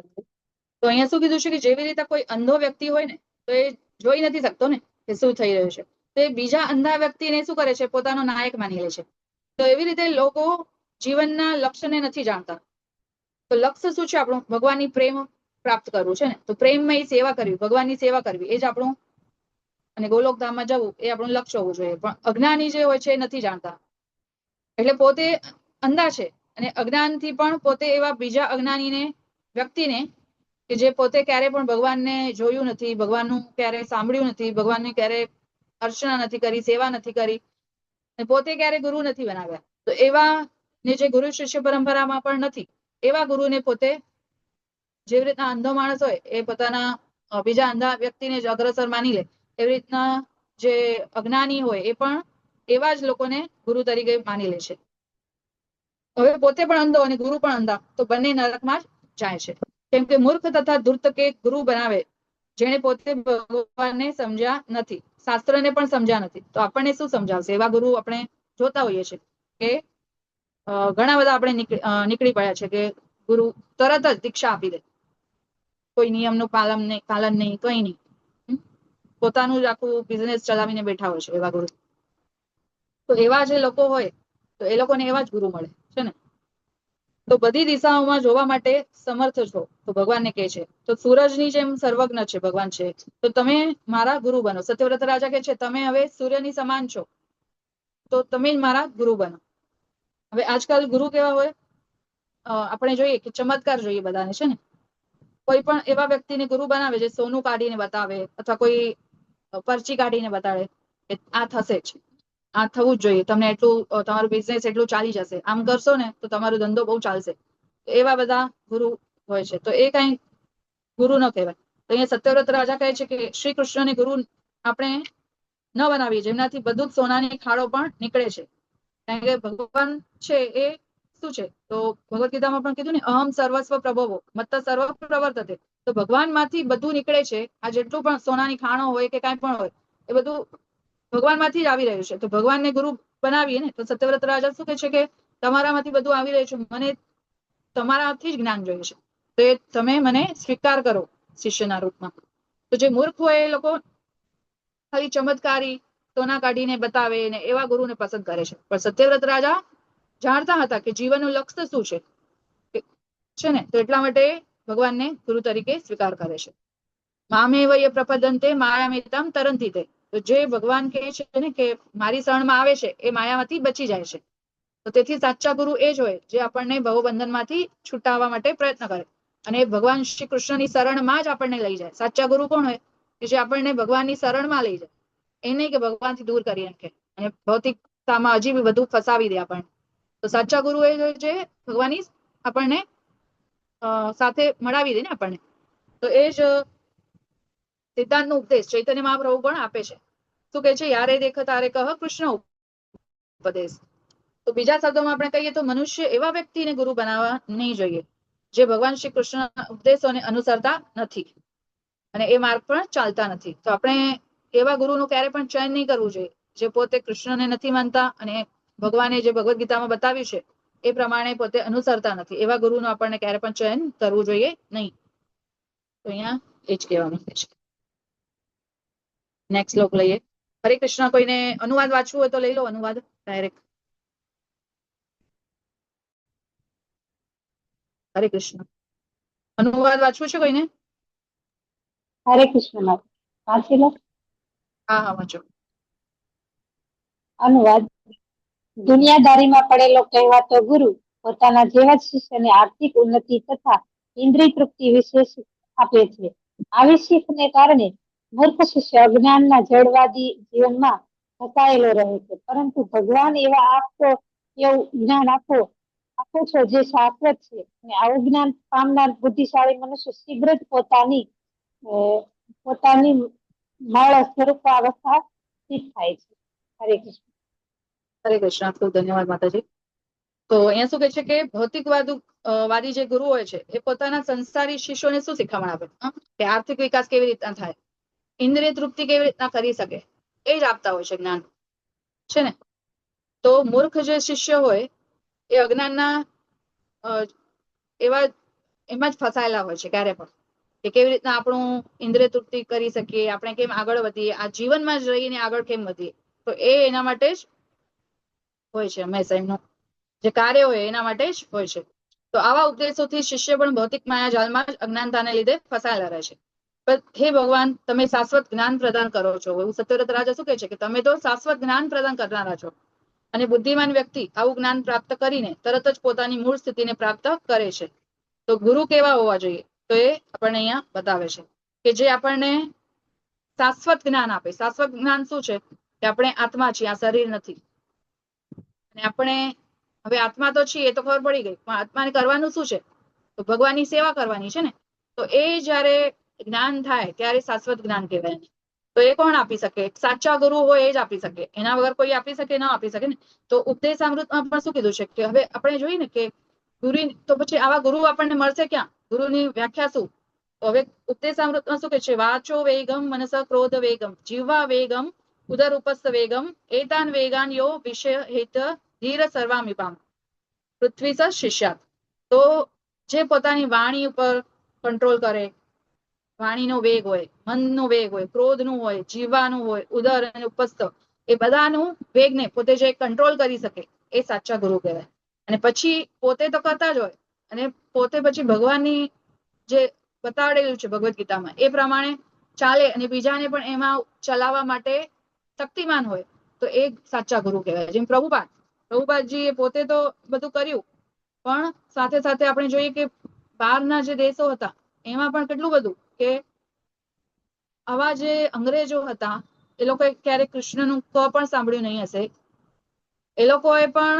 તો અહીંયા શું કીધું છે કે જેવી રીતે કોઈ અંધો વ્યક્તિ હોય ને તો એ જોઈ નથી શકતો ને કે શું થઈ રહ્યું છે, તો એ બીજા અંધા વ્યક્તિને શું કરે છે, પોતાનો નાયક માની લે છે. તો એવી રીતે લોકો જીવનના લક્ષ્યને નથી જાણતા. તો લક્ષ્ય શું છે આપણું? ભગવાનની પ્રેમ પ્રાપ્ત કરવું છે ને, તો પ્રેમમય સેવા કરવી, ભગવાનની સેવા કરવી, એ જ આપણું, અને ગોલોકધામમાં જવું એ આપણું લક્ષ્ય હોવું જોઈએ. પણ અજ્ઞાની જે હોય છે એ નથી જાણતા, એટલે પોતે અંધા છે અને અજ્ઞાનથી પણ પોતે એવા બીજા અજ્ઞાનીને વ્યક્તિને કે જે પોતે ક્યારે પણ ભગવાનને જોયું નથી, ભગવાનનું ક્યારે સાંભળ્યું નથી, ભગવાનને ક્યારે અર્ચના નથી કરી, સેવા નથી કરી, અને પોતે ક્યારે ગુરુ નથી બનાવ્યા, તો એવા ને જે ગુરુ શિષ્ય પરંપરામાં પણ નથી, એવા ગુરુને પોતે જેવી રીતના અંધો માણસ હોય એ પોતાના બીજા અંધા વ્યક્તિને જ અગ્રસર માની લે, એવી રીતના જે અજ્ઞાની હોય એ પણ એવા જ લોકોને ગુરુ તરીકે માની લે છે. હવે પોતે પણ અંધો અને ગુરુ પણ અંધા, તો બંને નરકમાં જ જાય છે. કેમ કે મૂર્ખ તથા ધૂર્ત કે ગુરુ બનાવે જેને પોતે ભગવાનને સમજ્યા નથી, શાસ્ત્રને પણ સમજ્યા નથી, તો આપણને શું સમજાવશે? એવા ગુરુ આપણે જોતા હોઈએ છીએ કે ઘણા બધા આપણે નીકળી પડ્યા છે કે ગુરુ તરત જ દીક્ષા આપી દે, કોઈ નિયમનું પાલન નહીં, કઈ નહીં, પોતાનું જ આખું બિઝનેસ ચલાવીને બેઠા હોય છે એવા ગુરુ. તો એવા જે લોકો હોય તો એ લોકોને એવા જ ગુરુ મળે છે ને. તો બધી દિશાઓમાં જોવા માટે સમર્થ છો, તો ભગવાનને કહે છે, તો સૂરજની જેમ સર્વજ્ઞ છે ભગવાન છે, તો તમે મારા ગુરુ બનો. સત્યવ્રત રાજા કહે છે તમે હવે સૂર્યની સમાન છો, તો તમે જ મારા ગુરુ બનો. હવે આજકાલ ગુરુ કેવા હોય? આપણે જોઈએ કે ચમત્કાર જોઈએ બધાને છે ને, કોઈ પણ એવા વ્યક્તિને ગુરુ બનાવે જે સોનું કાઢીને બતાવે અથવા કોઈ પરચી કાઢીને બતાવે કે આ થશે જ, આ થવું જ જોઈએ, તમને એટલું તમારું બિઝનેસ એટલું ચાલી જશે, આમ કરશો ને તો તમારો ધંધો બહુ ચાલશે. એવા બધા ગુરુ હોય છે, તો એ કઈ ગુરુ ન કહેવાય. તો અહીંયા સત્યવ્રત રાજા કહે છે કે શ્રી કૃષ્ણને ગુરુ આપણે ન બનાવીએ જેમનાથી બધું જ સોનાની ખાડો પણ નીકળે છે. કારણ કે ભગવાન છે એ શું છે? તો ભગવદ ગીતામાં પણ કીધું ને, અહમ સર્વસ્વ પ્રભવો મત્ત સર્વ પ્રવર્તતે. તો ભગવાનમાંથી બધું નીકળે છે. આ જેટલું પણ સોનાની ખાણો હોય કે કાંઈ પણ હોય એ બધું ભગવાનમાંથી જ આવી રહ્યું છે. તો ભગવાનને ગુરુ બનાવીએ ને, તો સત્યવ્રત રાજા શું કહે છે કે તમારામાંથી બધું આવી રહ્યું છે, મને તમારાથી જ જ્ઞાન જોઈએ છે, તો એ તમે મને સ્વીકાર કરો શિષ્યના રૂપમાં. તો જે મૂર્ખ હોય એ લોકો ખાલી ચમત્કારી સોના કાઢીને બતાવે ને એવા ગુરુને પસંદ કરે છે. પણ સત્યવ્રત રાજા જાણતા હતા કે જીવનનું લક્ષ્ય શું છે ને, તો એટલા માટે ભગવાનને ગુરુ તરીકે સ્વીકાર કરે છે. મામેવ યે પ્રપદ્યન્તે માયામેતામ તરંતિ તે. તો જે ભગવાન કહે છે ને કે મારી શરણમાં આવે છે એ માયામાંથી બચી જાય છે. તો તેથી સાચા ગુરુ એ જ હોય જે આપણને ભવબંધનમાંથી છૂટાવવા માટે પ્રયત્ન કરે, અને ભગવાન શ્રી કૃષ્ણની શરણમાં જ આપણને લઈ જાય. સાચા ગુરુ કોણ હોય? કે જે આપણને ભગવાનની શરણમાં લઈ જાય, એ નહીં કે ભગવાનથી દૂર કરી નાખે અને ભૌતિકતામાં હજી બી બધું ફસાવી દે આપણને. તો સાચા ગુરુ એ જે ભગવાનની આપણને સાથે મળાવી દે ને આપણને. તો એ જ સિદ્ધાંતનો ઉપદેશ ચૈતન્ય મહાપ્રભુ પણ આપે છે. શું કહે છે? યારે દેખ તારે કહ કૃષ્ણ ઉપદેશ. તો બીજા શબ્દોમાં આપણે કહીએ તો મનુષ્ય એવા વ્યક્તિને ગુરુ બનાવવા નહીં જોઈએ જે ભગવાન શ્રી કૃષ્ણના ઉપદેશોને અનુસરતા નથી અને એ માર્ગ પણ ચાલતા નથી. તો આપણે એવા ગુરુનું ક્યારે પણ ચયન નહીં કરવું જોઈએ જે પોતે કૃષ્ણને નથી માનતા અને ભગવાને જે ભગવદ ગીતામાં બતાવ્યું છે એ પ્રમાણે પોતે અનુસરતા નથી. એવા ગુરુનું આપણને ક્યારે પણ ચયન કરવું જોઈએ નહીં. તો અહીંયા એ જ કહેવા માંગે છે. નેક્સ્ટ શ્લોક લઈએ. હરે કૃષ્ણ. કોઈને અનુવાદ વાંચવું હોય તો લઈ લો અનુવાદ ડાયરેક્ટ. હરે કૃષ્ણ. અનુવાદ વાંચવું છે કોઈને? હરે કૃષ્ણ માતા. વાંચી લો. હા હા વાંચો. અનુવાદ. દુનિયાદારીમાં પડેલો કહેવાતો ગુરુ પોતાના જેવા જ શિષ્યને આર્થિક ઉન્નતિ તથા ઇન્દ્રિય તૃપ્તિ વિશેષ આપે છે. આવી શીખને કારણે મૂર્ખ શિષ્ય અજ્ઞાનના જડવાદી જીવનમાં ફસાયેલો રહે છે. પરંતુ ભગવાન એવા એવું જ્ઞાન આપો છો જે શાશ્વત છે, અને આવું જ્ઞાન પામનાર બુદ્ધિશાળી મનુષ્ય શીઘ્ર જ પોતાની મૂળ સ્વરૂપાવસ્થા સ્થિત થાય છે. હરે કૃષ્ણ. હરે કૃષ્ણ. ખૂબ ધન્યવાદ માતાજી. તો અહીંયા શું કહે છે કે વાદી જે ગુરુ હોય છે એ પોતાના સંસારી શિષ્યોને શું શીખવાડ આપે? કે આર્થિક વિકાસ કેવી રીતના થાય, ઇન્દ્રિય તૃપ્તિ કેવી રીતના કરી શકે, એ જ આપતા હોય છે જ્ઞાન, છે ને. તો મૂર્ખ જે શિષ્ય હોય એ અજ્ઞાનના એમાં જ ફસાયેલા હોય છે ક્યારે પણ, કે કેવી રીતના આપણું ઇન્દ્રિય તૃપ્તિ કરી શકીએ, આપણે કેમ આગળ વધીએ, આ જીવનમાં જ રહીને આગળ કેમ વધીએ. તો એ એના માટે જ હોય છે, હંમેશા એમનું જે કાર્ય હોય એના માટે જ હોય છે. તો આવા ઉપદેશોથી શિષ્ય પણ ભૌતિક માયા જાલમાં જ અજ્ઞાનતાને લીધે ફસાયેલા રહે છે. પણ હે ભગવાન, તમે શાશ્વત જ્ઞાન પ્રદાન કરો છો. એવું સત્યવ્રત રાજા શું કહે છે કે તમે તો શાશ્વત જ્ઞાન પ્રદાન કરનારા છો, અને બુદ્ધિમાન વ્યક્તિ આવું જ્ઞાન પ્રાપ્ત કરીને તરત જ પોતાની મૂળ સ્થિતિને પ્રાપ્ત કરે છે. તો ગુરુ કેવા હોવા જોઈએ? તો એ આપણને અહીંયા બતાવે છે કે જે આપણને શાશ્વત જ્ઞાન આપે. શાશ્વત જ્ઞાન શું છે? કે આપણે આત્મા છીએ, આ શરીર નથી. અને આપણે હવે આત્મા તો છીએ એ તો ખબર પડી ગઈ, પણ આત્માને કરવાનું શું છે? તો ભગવાનની સેવા કરવાની છે ને. તો એ જયારે જ્ઞાન થાય ત્યારે શાશ્વત જ્ઞાન કહેવાય. તો એ કોણ આપી શકે? સાચા ગુરુ હોય એ જ આપી શકે, એના વગર કોઈ આપી શકે ન આપી શકે ને. તો ઉપદેશામૃતમાં પણ શું કીધું છે કે હવે આપણે જોઈએ ને કે ગુરુ, તો પછી આવા ગુરુ આપણને મળશે ક્યાં? ગુરુની વ્યાખ્યા શું? તો હવે ઉપદેશામૃતમાં શું કે છે? વાચો વેગમ મનસ ક્રોધ વેગમ જીવા વેગમ ઉદર ઉપસ્થ વેગમ એતાન વેગાન યો વિષય હિત ધીર સર્વામિપામ પૃથ્વી સ શિષ્યાત. તો જે પોતાની વાણી ઉપર કંટ્રોલ કરે, વાણીનો વેગ હોય, મનનો વેગ હોય, ક્રોધનું હોય, જીવવાનું હોય, ઉદર અને ઉપસ્થ, એ બધાનું વેગને પોતે જે કંટ્રોલ કરી શકે એ સાચા ગુરુ કહેવાય. અને પછી પોતે તો કરતા જ હોય, અને પોતે પછી ભગવાનની જે બતાડેલું છે ભગવદ્ ગીતામાં એ પ્રમાણે ચાલે, અને બીજાને પણ એમાં ચલાવવા માટે શક્તિમાન હોય, તો એ સાચા ગુરુ કહેવાય. જેમ પ્રભુપાદજી એ પોતે તો બધું કર્યું, પણ સાથે સાથે આપણે જોઈએ કે બહારના જે દેશો હતા એમાં પણ કેટલું બધું, કે આવા જે અંગ્રેજો હતા એ લોકોએ ક્યારેક કૃષ્ણનું ક પણ સાંભળ્યું નહીં હશે. એ લોકોએ પણ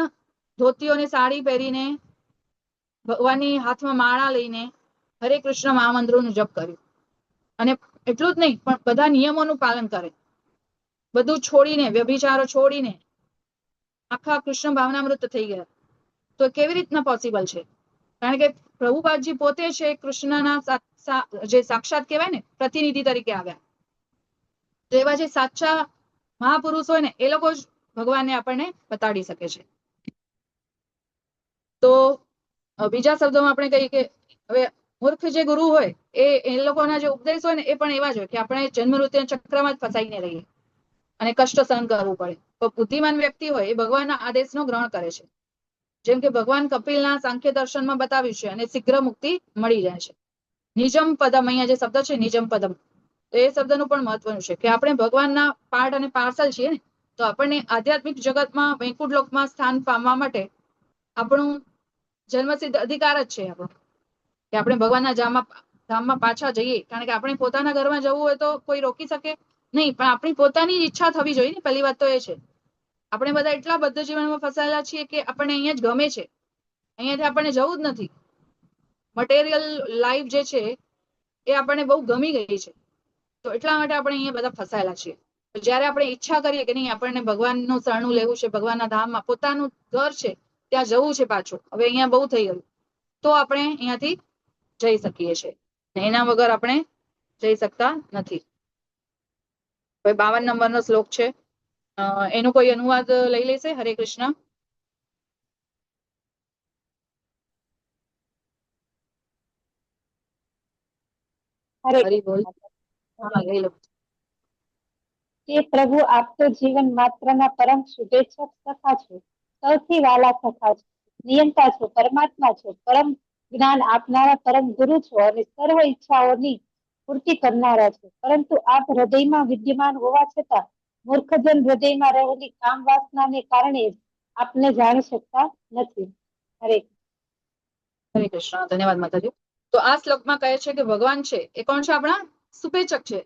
ધોતીઓની સાડી પહેરીને, ભગવાનની હાથમાં માળા લઈને હરે કૃષ્ણ મહામંત્રોનું જપ કર્યું. અને એટલું જ નહીં, પણ બધા નિયમોનું પાલન કરે, બધું છોડીને, વ્યભિચારો છોડીને આખા કૃષ્ણ ભાવનામૃત થઈ ગયા. તો કેવી રીતના પોસિબલ છે? કારણ કે પ્રભુપાદજી પોતે છે કૃષ્ણના જે સાક્ષાત કહેવાય ને પ્રતિનિધિ તરીકે આવ્યા. તો એવા જે સાચા મહાપુરુષ હોય ને એ લોકો જ ભગવાનને આપણને બતાડી શકે છે. તો બીજા શબ્દોમાં આપણે કહીએ કે હવે મૂર્ખ જે ગુરુ હોય એ લોકોના જે ઉપદેશ હોય ને એ પણ એવા જ હોય કે આપણે જન્મ મૃત્યુ ચક્રમાં જ ફસાઈને રહીએ અને કષ્ટ સહન કરવું પડે. તો બુદ્ધિમાન વ્યક્તિ હોય એ ભગવાનના આદેશનો ગ્રહણ કરે છે. જેમ કે ભગવાન કપિલના સાંખ્ય દર્શનમાં બતાવ્યું છે, અને શીઘ્ર મુક્તિ મળી જાય છે. નિજમ પદમ, અહીંયા જે શબ્દ છે નિજમ પદમ, તો એ શબ્દનું પણ મહત્વનું છે કે આપણે ભગવાનના પાર્ટ અને પાર્સલ છીએ ને. તો આપણને આધ્યાત્મિક જગતમાં વૈકુંઠ લોકમાં સ્થાન પામવા માટે આપણું જન્મસિદ્ધ અધિકાર જ છે આપણો, કે આપણે ભગવાનના ધામમાં પાછા જઈએ. કારણ કે આપણે પોતાના ઘરમાં જવું હોય તો કોઈ રોકી શકે નહીં, પણ આપણી પોતાની ઈચ્છા થવી જોઈએ ને. પહેલી વાત તો એ છે. આપણે બધા એટલા બધા જીવનમાં ફસાયેલા છીએ કે આપણને અહીંયા જ ગમે છે, અહીંયાથી આપણને જવું જ નથી. મટીરિયલ લાઈફ જે છે એ આપણને બહુ ગમી ગઈ છે, તો એટલા માટે આપણે અહીંયા બધા ફસાયેલા છીએ. જયારે આપણે ઈચ્છા કરીએ કે નહીં, આપણને ભગવાનનું શરણું લેવું છે, ભગવાનના ધામમાં, પોતાનું ઘર છે ત્યાં જવું છે પાછું, હવે અહીંયા બહુ થઈ ગયું, તો આપણે અહીંયાથી જઈ શકીએ છીએ. એના વગર આપણે જઈ શકતા નથી. હવે 52 નંબરનો શ્લોક છે, એનો કોઈ અનુવાદ લઈ લેશે? હરે કૃષ્ણ. હરી બોલ. હા, લઈ લો. કે પ્રભુ આપ તો જીવન માત્રના પરમ શુભેચ્છક સખા છો, સૌથી વાલા સખા છો, નિયંતા છો, પરમાત્મા છો, પરમ જ્ઞાન આપનારા પરમ ગુરુ છો, અને સર્વ ઈચ્છાઓની પૂર્તિ કરનારા છો. પરંતુ આપ હૃદયમાં વિદ્યમાન હોવા છતાં મૂર્ખજન હૃદયમાં રહેલી કામ વાસનાને કારણે આપને જાણી શકતા નથી. હરે કૃષ્ણ. ધન્યવાદ માતાજી. તો આ શ્લોકમાં કહે છે કે ભગવાન છે એ કોણ છે? આપણા શુભેચ્છક છે,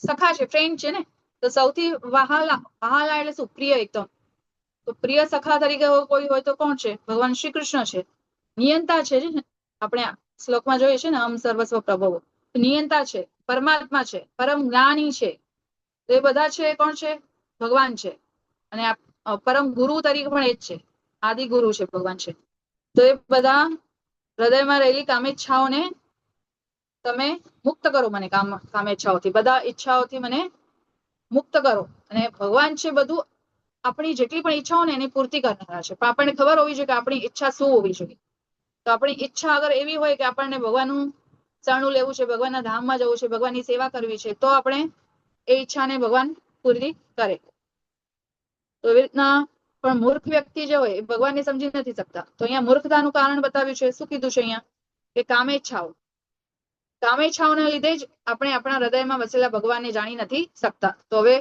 સખા છે, ફ્રેન્ડ છે ને. તો સૌથી વહાલા એટલે શું? પ્રિય એકદમ. તો પ્રિય સખા તરીકે કોઈ હોય તો કોણ છે? ભગવાન શ્રી કૃષ્ણ છે. નિયંતા છે ને, આપણે આ શ્લોકમાં જોઈએ છે ને, અહમ સર્વસ્વ પ્રભવો. નિયંતા છે, પરમાત્મા છે, પરમ જ્ઞાની છે. તો એ બધા છે કોણ છે? ભગવાન છે. અને પરમ ગુરુ તરીકે પણ એ જ છે, આદિ ગુરુ છે, ભગવાન છે. તો એ બધા હૃદયમાં રહેલી કામેચ્છાઓને તમે મુક્ત કરો, મને કામેચ્છાઓથી, બધા ઈચ્છાઓથી મને મુક્ત કરો. અને ભગવાન છે બધું આપણી જેટલી પણ ઈચ્છાઓ ને એની પૂર્તિ કરનારા છે. પણ આપણને ખબર હોવી જોઈએ કે આપણી ઈચ્છા શું હોવી જોઈએ. તો આપણી ઈચ્છા અગર એવી હોય કે આપણને ભગવાનનું શરણું લેવું છે, ભગવાનના ધામમાં જવું છે, ભગવાનની સેવા કરવી છે, તો આપણે એ ઈચ્છાને ભગવાન પૂરી કરે. તો એવી રીતના પણ મૂર્ખ વ્યક્તિ જે હોય એ ભગવાનને સમજી નથી શકતા. તો અહીંયા મૂર્ખતાનું કારણ બતાવ્યું છે. શું કીધું છે અહીંયા? કે કામેચ્છાઓ. કામેચ્છાઓના લીધે જ આપણે આપણા હૃદયમાં વસેલા ભગવાનને જાણી નથી શકતા. તો હવે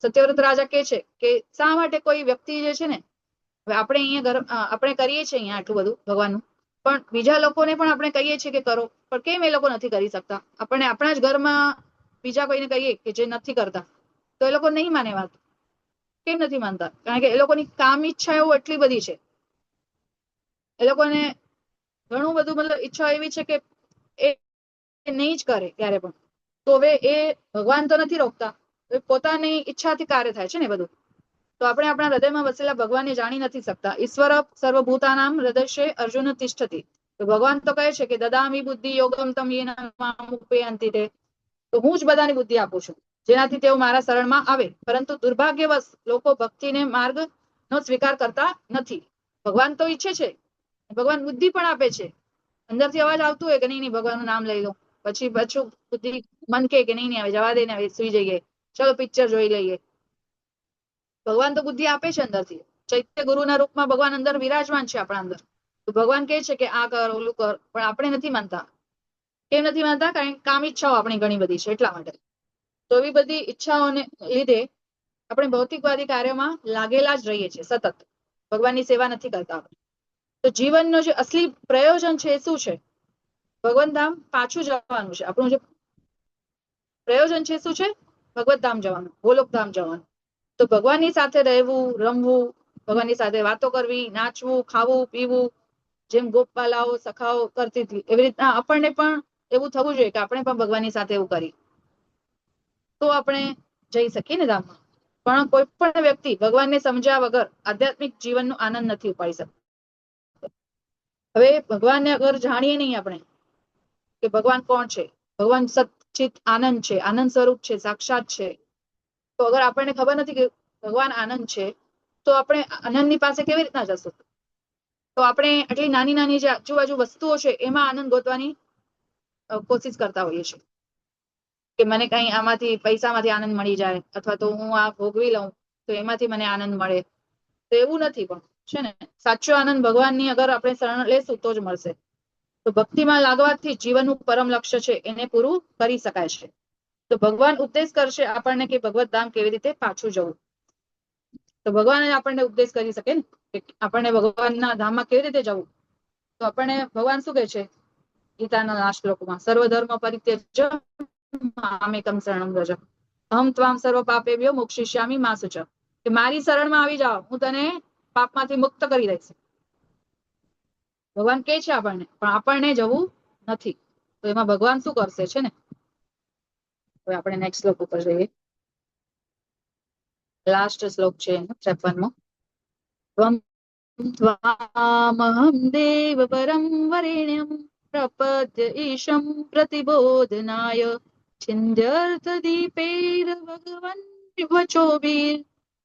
સત્યવ્રત રાજા કે છે કે શા માટે કોઈ વ્યક્તિ જે છે ને, હવે આપણે અહીંયા આપણે કરીએ છીએ અહીંયા આટલું બધું ભગવાનનું, પણ બીજા લોકોને પણ આપણે કહીએ છીએ કે કરો, પણ કેમ એ લોકો નથી કરી શકતા? આપણે આપણા જ ઘરમાં બીજા કોઈને કહીએ કે જે નથી કરતા, તો એ લોકો નહીં માને વાત. કેમ નથી માનતા? કારણ કે એ લોકોની કામ ઈચ્છાઓ એટલી બધી છે. એ લોકોને ઘણું બધું મતલબ ઈચ્છા એવી છે કે એ નહીં જ કરે ક્યારે પણ. તો હવે એ ભગવાન તો નથી રોકતા, પોતાની ઈચ્છાથી કાર્ય થાય છે ને બધું. તો આપણે આપણા હૃદયમાં વસેલા ભગવાનને જાણી નથી શકતા. ઈશ્વર સર્વભૂતાનામ હૃદયે અર્જુન તિષ્ઠતિ. તો ભગવાન તો કહે છે કે દદામી બુદ્ધિ યોગમ તમ યેન મામ ઉપયાન્તિ તે. તો હું જ બધાની બુદ્ધિ આપું છું જેનાથી તેઓ મારા શરણમાં આવે. પરંતુ દુર્ભાગ્યવશ લોકો ભક્તિને માર્ગનો સ્વીકાર કરતા નથી. ભગવાન તો ઈચ્છે છે, ભગવાન બુદ્ધિ પણ આપે છે. અંદરથી અવાજ આવતું હોય કે નહીં નહીં ભગવાનનું નામ લઈ લો, પછી પાછું બુદ્ધિ મન કે નહીં નહીં આવે, જવા દે ને, હવે સુઈ જઈએ, ચલો પિક્ચર જોઈ લઈએ. ભગવાન તો બુદ્ધિ આપે છે અંદરથી. ચૈત્ય ગુરુના રૂપમાં ભગવાન અંદર વિરાજમાન છે આપણા અંદર. તો ભગવાન કહે છે કે આ કર, ઓલું કર, પણ આપણે નથી માનતા. કેમ નથી માનતા? કારણ કે કામ ઈચ્છાઓ આપણી ઘણી બધી છે એટલા માટે. તો એવી બધી ઈચ્છાઓને લીધે આપણે ભૌતિકવાદી કાર્યોમાં લાગેલા જ રહીએ છીએ સતત. ભગવાનની સેવા નથી કરતા. તો જીવનનો જે અસલી પ્રયોજન છે એ શું છે? ભગવાન ધામ પાછું જવાનું છે. આપણું જે પ્રયોજન છે શું છે? ભગવત ધામ જવાનું, ગોલોક ધામ જવાનું. તો ભગવાનની સાથે રહેવું, રમવું, ભગવાનની સાથે વાતો કરવી, નાચવું, ખાવું, પીવું, જેમ ગોપબાલાઓ સખાઓ કરતી હતી એવી રીતના આપણને પણ એવું થવું જોઈએ કે આપણે પણ ભગવાનની સાથે એવું કરીએ, તો આપણે જઈ શકીએ ને ધામમાં. પણ કોઈ પણ વ્યક્તિ ભગવાનને સમજ્યા વગર આધ્યાત્મિક જીવનનો આનંદ નથી ઉપાડી શકતો. હવે ભગવાનને અગર જાણીએ નહીં આપણે કે ભગવાન કોણ છે, ભગવાન સચ્ચિત આનંદ છે, આનંદ સ્વરૂપ છે, સાક્ષાત છે, તો અગર આપણને ખબર નથી કે ભગવાન આનંદ છે, તો આપણે આનંદની પાસે કેવી રીતના જશું? તો આપણે આટલી નાની નાની જે આજુબાજુ વસ્તુઓ છે એમાં આનંદ ગોતવાની કોશિશ કરતા હોઈએ છીએ કે મને કઈ આમાંથી પૈસામાંથી આનંદ મળી જાય, અથવા તો હું આ ભોગવી લઉં તો એમાંથી મને આનંદ મળે. તો એવું નથી પણ છે ને, સાચો આનંદ ભગવાનની અગર આપણે શરણ લેશું તો જ મળશે. તો ભક્તિમાં લાગવાથી જીવનનું પરમ લક્ષ્ય છે એને પૂરું કરી શકાય છે. તો ભગવાન ઉપદેશ કરશે આપણને કે ભગવત ધામ કેવી રીતે પાછું જવું. તો ભગવાન આપણને ઉપદેશ કરી શકે ને કે આપણને ભગવાનના ધામમાં કેવી રીતે જવું. તો આપણને ભગવાન શું કહે છે ગીતાના આ શ્લોકમાં? સર્વધર્મ પરિત્યજ્ય મામેકમ શરણં વ્રજ અહં ત્વામ સર્વ પાપેભ્યો મોક્ષયિષ્યામિ મા શુચ. કે મારી શરણમાં આવી જાઓ, હું તને પાપમાંથી મુક્ત કરી દઈશ. ભગવાન કહે છે આપણને, પણ આપણને જવું નથી. તો એમાં ભગવાન શું કરશે છે ને. હવે આપણે નેક્સ્ટ શ્લોક ઉપર જઈએ. લાસ્ટ શ્લોક છે 53મો. ત્વામહં દેવ પરમ વરેણ્યં પ્રપદ્ય ઈશં પ્રતિબોધનાય છિંદ્યર્થ દીપૈર ભગવન વચોભિર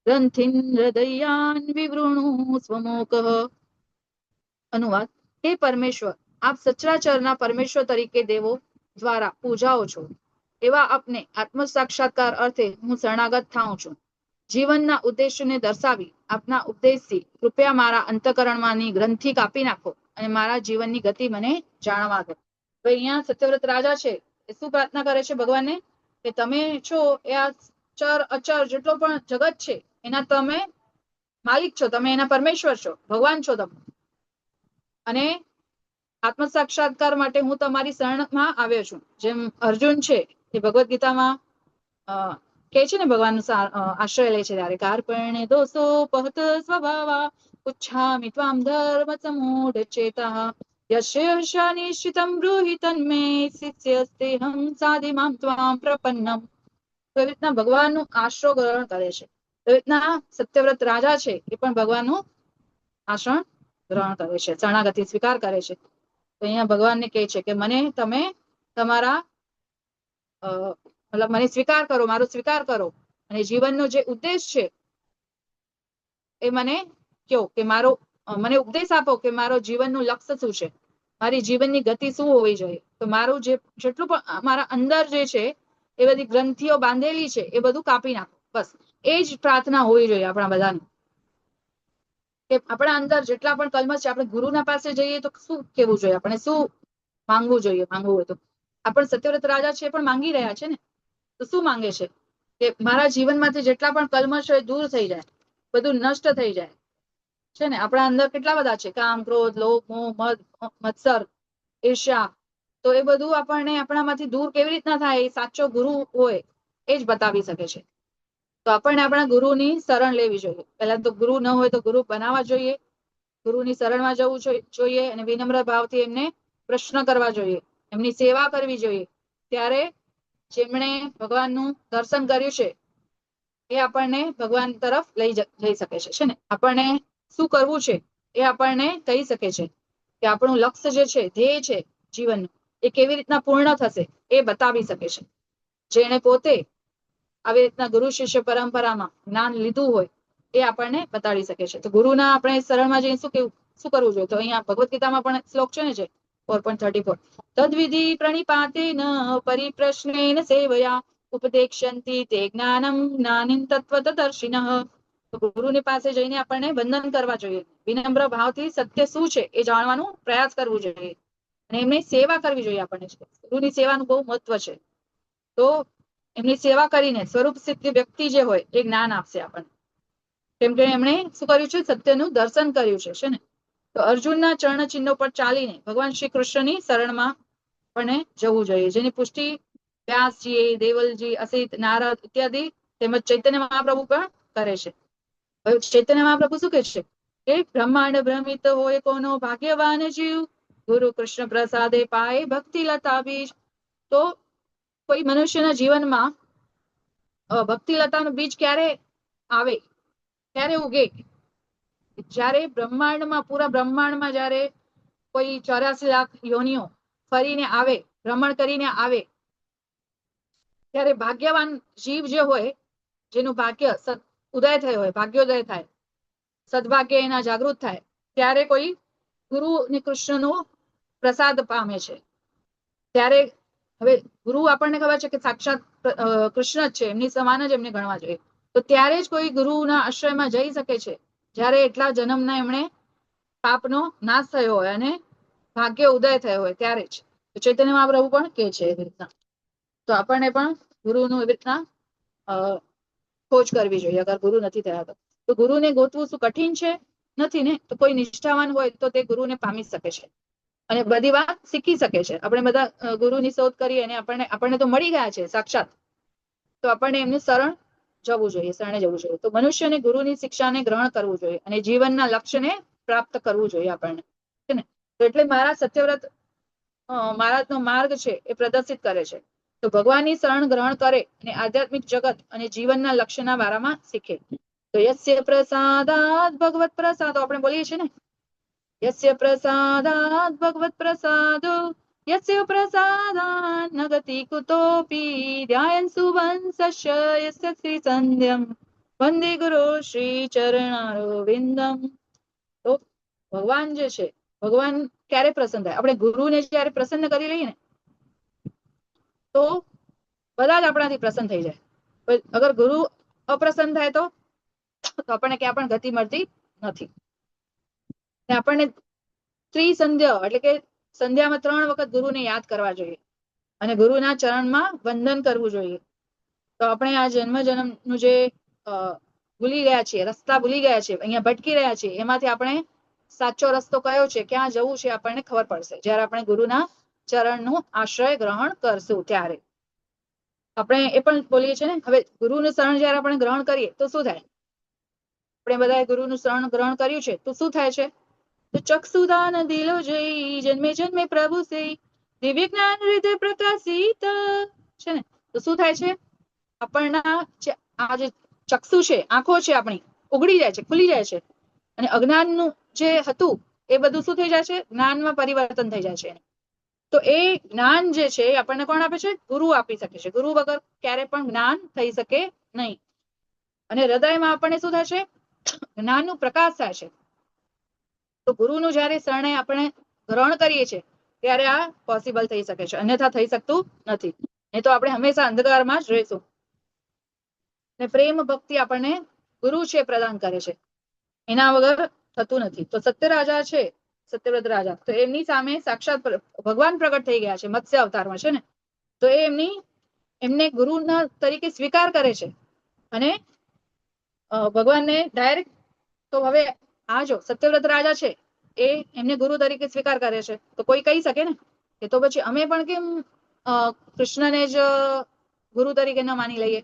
ગ્રંથિન હૃદયાન વિવૃણુ સ્વમોકઃ. અનુવાદ: હે પરમેશ્વર, આપ સચરાચરના પરમેશ્વર તરીકે દેવો દ્વારા પૂજાઓ છો, એવા આપને આત્મ સાક્ષાત્કાર અર્થે હું શરણાગત થાઉં છું. જીવનના ઉદ્દેશ્યને દર્શાવી આપના ઉપદેશથી કૃપયા મારા અંતઃકરણમાંની ગ્રંથિ કાપી નાખો અને મારા જીવનની ગતિ મને જાણવા દો. તો અહીંયા સત્યવ્રત રાજા છે એ શું પ્રાર્થના કરે છે ભગવાનને? કે તમે છો એ આ ચર અચર જેટલો પણ જગત છે એના તમે માલિક છો, તમે એના પરમેશ્વર છો, ભગવાન છો તમે. અને આત્મ સાક્ષાત્કાર માટે હું તમારી શરણમાં આવ્યો છું. જેમ અર્જુન છે એ ભગવદ્ ગીતામાં કે છે ને ભગવાનનો આશ્રય લે છે ત્યારે કાર્પણ્ય દોષો પહત સ્વભાવા ઉચ્છામિ ત્વામ ધર્મ સમૂઢ ચેતા યસ્ય નિશ્ચિતમ બ્રૂહિ તન્મે શિષ્યસ્તેહં સાધિ મામ ત્વામ પ્રપન્નમ. તો એવી રીતના ભગવાનનું આશ્રય ગ્રહણ કરે છે. એવી રીતના સત્યવ્રત રાજા છે એ પણ ભગવાનનું આશ્રય ગ્રહણ કરે છે, શરણાગતિ સ્વીકાર કરે છે. તો અહીંયા ભગવાનને કહે છે કે મને તમે તમારા મતલબ મને સ્વીકાર કરો, મારો સ્વીકાર કરો, અને જીવનનો જે ઉદ્દેશ છે એ મને કહો કે મને ઉપદેશ આપો કે મારો જીવનનું લક્ષ્ય શું છે, મારી જીવનની ગતિ શું હોવી જોઈએ. તો મારું જેટલું પણ મારા અંદર જે છે એ બધી ગ્રંથિઓ બાંધેલી છે એ બધું કાપી નાખો. બસ એ જ પ્રાર્થના હોવી જોઈએ આપણા બધાની, કે આપણા અંદર જેટલા પણ કલ્મશ છે આપણે ગુરુના પાસે જઈએ તો શું કેવું જોઈએ, આપણે શું માંગવું જોઈએ. માંગવું હોય તો આપણે સત્યવ્રત રાજા છે પણ માંગી રહ્યા છે ને, તો શું માંગે છે કે મારા જીવનમાંથી જેટલા પણ કલ્મશ હોય દૂર થઈ જાય, બધું નષ્ટ થઈ જાય છે ને. આપણા અંદર કેટલા બધા છે, કામ, ક્રોધ, લોભ, મોહ, મદ, મત્સર, ઈર્ષ્યા. તો એ બધું આપણને આપણામાંથી દૂર કેવી રીતના થાય એ સાચો ગુરુ હોય એ જ બતાવી શકે છે. તો આપણને આપણા ગુરુની શરણ લેવી જોઈએ. પહેલા તો ગુરુ ન હોય તો ગુરુ બનાવવા જોઈએ, ગુરુની શરણમાં જવું જોઈએ અને વિનમ્ર ભાવથી એમને પ્રશ્ન કરવા જોઈએ, એમની સેવા કરવી જોઈએ. ત્યારે જેમણે ભગવાનનું દર્શન કર્યું છે એ આપણને ભગવાન તરફ લઈ શકે છે ને. આપણને શું કરવું છે એ આપણને કહી શકે છે, કે આપણું લક્ષ્ય જે છે, ધ્યેય છે જીવનનું, એ કેવી રીતના પૂર્ણ થશે એ બતાવી શકે છે. જેને પોતે આવી રીતના ગુરુ શિષ્ય પરંપરામાં જ્ઞાન લીધું હોય એ આપણને બતાડી શકે છે. તો ગુરુના આપણે શરણમાં જઈને શું કરવું જોઈએ. તો અહીંયા ભગવદ્ ગીતામાં પણ શ્લોક છે ને, છે 4.34, તદ્વિધિ પ્રણિપાતેન પરિપ્રશ્નેન સેવયા ઉપદેક્ષ્યન્તિ તે જ્ઞાનમ જ્ઞાનિન તત્વતદર્શિનઃ. તો ગુરુની પાસે જઈને આપણને વંદન કરવા જોઈએ, વિનમ્ર ભાવથી સત્ય શું છે એ જાણવાનો પ્રયાસ કરવો જોઈએ, અને એમની સેવા કરવી જોઈએ. આપણને ગુરુની સેવાનું બહુ મહત્વ છે. તો એમની સેવા કરીને સ્વરૂપ સિદ્ધ વ્યક્તિ જે હોય એ જ્ઞાન આપશે આપણને, કેમ કે એમણે શું કર્યું છે, સત્યનું દર્શન કર્યું છે ને. તો અર્જુનના ચરણ ચિહ્નો પર ચાલીને ભગવાન શ્રી કૃષ્ણની શરણમાં આપણને જવું જોઈએ, જેની પુષ્ટિ વ્યાસજી, દેવલજી, અસિત, નારદ ઇત્યાદિ તેમજ ચૈતન્ય મહાપ્રભુ પણ કરે છે. ચૈતન્ય મહાપ્રભુ શું કહે છે કે બ્રહ્માંડ ભ્રમિત હોય કોનો ભાગ્યવાન જીવ, ગુરુ કૃષ્ણ પ્રસાદે પાય ભક્તિ લતા બીજ. તો કોઈ મનુષ્યના જીવનમાં ભક્તિ લતાનું બીજ ક્યારે આવે, ક્યારે ઉગે, જ્યારે બ્રહ્માંડમાં, પૂરા બ્રહ્માંડમાં જ્યારે કોઈ 84 લાખ યોનિઓ ફરીને આવે, ભ્રમણ કરીને આવે, ત્યારે ભાગ્યવાન જીવ જે હોય, જેનું ભાગ્ય ઉદય થયો હોય, ભાગ્યોદય થાય, સદભાગ્ય એના જાગૃત થાય, ત્યારે કોઈ ગુરુ અને કૃષ્ણનો પ્રસાદ પામે છે. ત્યારે હવે ગુરુ આપણને ખબર છે કે સાક્ષાત કૃષ્ણ જ છે, એમની સમાન જ એમને ગણવા જોઈએ. તો ત્યારે જ કોઈ ગુરુના આશ્રયમાં જઈ શકે છે જ્યારે એટલા જન્મના એમણે પાપનો નાશ થયો હોય અને ભાગ્ય ઉદય થયો હોય, ત્યારે જ. તો ચૈતન્ય મહાપ્રભુ પણ કે છે એવી રીતના. તો આપણને પણ ગુરુનું એવી રીતના ખોજ કરવી જોઈએ, અગર ગુરુ નથી થયા તો ગુરુને ગોતવું શું કઠિન છે? નથી ને. તો કોઈ નિષ્ઠાવાન હોય તો તે ગુરુને પામી શકે છે અને બધી વાત શીખી શકે છે. આપણે બધા ગુરુની શોધ કરી અને આપણને તો મળી ગયા છે સાક્ષાત, તો આપણને એમની શરણે જવું જોઈએ. તો મનુષ્યને ગુરુની શિક્ષાને ગ્રહણ કરવું જોઈએ અને જીવનના લક્ષ્યને પ્રાપ્ત કરવું જોઈએ આપણને, છે ને. તો એટલે મારા સત્યવ્રત મહારાજનો માર્ગ છે એ પ્રદર્શિત કરે છે. તો ભગવાનની શરણ ગ્રહણ કરે અને આધ્યાત્મિક જગત અને જીવનના લક્ષ્યના બારામાં શીખે. તો યસ્ય પ્રસાદાત ભગવત પ્રસાદો આપણે બોલીએ છીએ ને, યસ્ય પ્રસાદાત ભગવત પ્રસાદો યસ્ય પ્રસાદાન ન ગતિ કુતોપી ધ્યાયન સુવંશસ્ય યસ્ય શ્રી સંધ્યમ વંદે ગુરુ શ્રી ચરણારવિંદમ. તો ભગવાન જે છે, ભગવાન ક્યારે પ્રસન્ન થાય? આપણે ગુરુને જયારે પ્રસન્ન કરી લઈએ ને, તો બધા જ આપણાથી પ્રસન્ન થઈ જાય. અગર ગુરુ અપ્રસન્ન થાય તો આપણને ક્યાં પણ ગતિ મળતી નથી. આપણને ત્રિસંધ્યા એટલે કે સંધ્યામાં 3 વખત ગુરુને યાદ કરવા જોઈએ અને ગુરુના ચરણમાં વંદન કરવું જોઈએ. તો આપણે આ જન્મનું જે ભૂલી ગયા છીએ, રસ્તા ભૂલી ગયા છીએ, અહીંયા ભટકી રહ્યા છીએ, એમાંથી આપણે સાચો રસ્તો કયો છે, ક્યાં જવું છે, આપણને ખબર પડશે જ્યારે આપણે ગુરુના ચરણનું આશ્રય ગ્રહણ કરશું ત્યારે. આપણે એ પણ બોલીએ છીએ ને, હવે ગુરુનું શરણ જયારે આપણે ગ્રહણ કરીએ તો શું થાય? આપણે બધાએ ગુરુનું શરણ ગ્રહણ કર્યું છે તો શું થાય છે? તો ચક્ષુદાન દિલો જઈ જન્મે જન્મે પ્રભુ સે દિવ્ય જ્ઞાન હૃદય પ્રકાશિત છે ને. તો શું થાય છે? આપણના આ જે ચક્ષુ છે, આંખો છે આપણી, ઉઘડી જાય છે, ખુલી જાય છે, અને અજ્ઞાનનું જે હતું એ બધું શું થઈ જાય છે? જ્ઞાનમાં પરિવર્તન થઈ જાય છે. તો એ જ્ઞાન જે છે એ આપણને કોણ આપે છે? ગુરુ આપી શકે છે. ગુરુ વગર ક્યારે પણ જ્ઞાન થઈ શકે નહીં. અને હૃદયમાં આપણને શું થાય છે? જ્ઞાનનું પ્રકાશ થાય છે. તો ગુરુનું જયારે શરણે આપણે ગ્રહણ કરીએ છીએ ત્યારે આ પોસિબલ થઈ શકે છે, અન્યથા થઈ શકતું નથી. નહીં તો આપણે હંમેશા અંધકારમાં જ રહીશું. ને પ્રેમ ભક્તિ આપણને ગુરુ છે પ્રદાન કરે છે, એના વગર થતું નથી. તો સત્ય રાજા છે, સત્યવ્રત રાજા, તો એમની સામે સાક્ષાત ભગવાન પ્રગટ થઈ ગયા છે, મત્સ્ય અવતારમાં છે ને. તો એ એમને ગુરુના તરીકે સ્વીકાર કરે છે અને ભગવાનને ડાયરેક્ટ. તો હવે આ જો સત્યવ્રત રાજા છે એ એમને ગુરુ તરીકે સ્વીકાર કરે છે, તો કોઈ કહી શકે ને કે તો પછી અમે પણ કેમ કૃષ્ણને જ ગુરુ તરીકે ન માની લઈએ?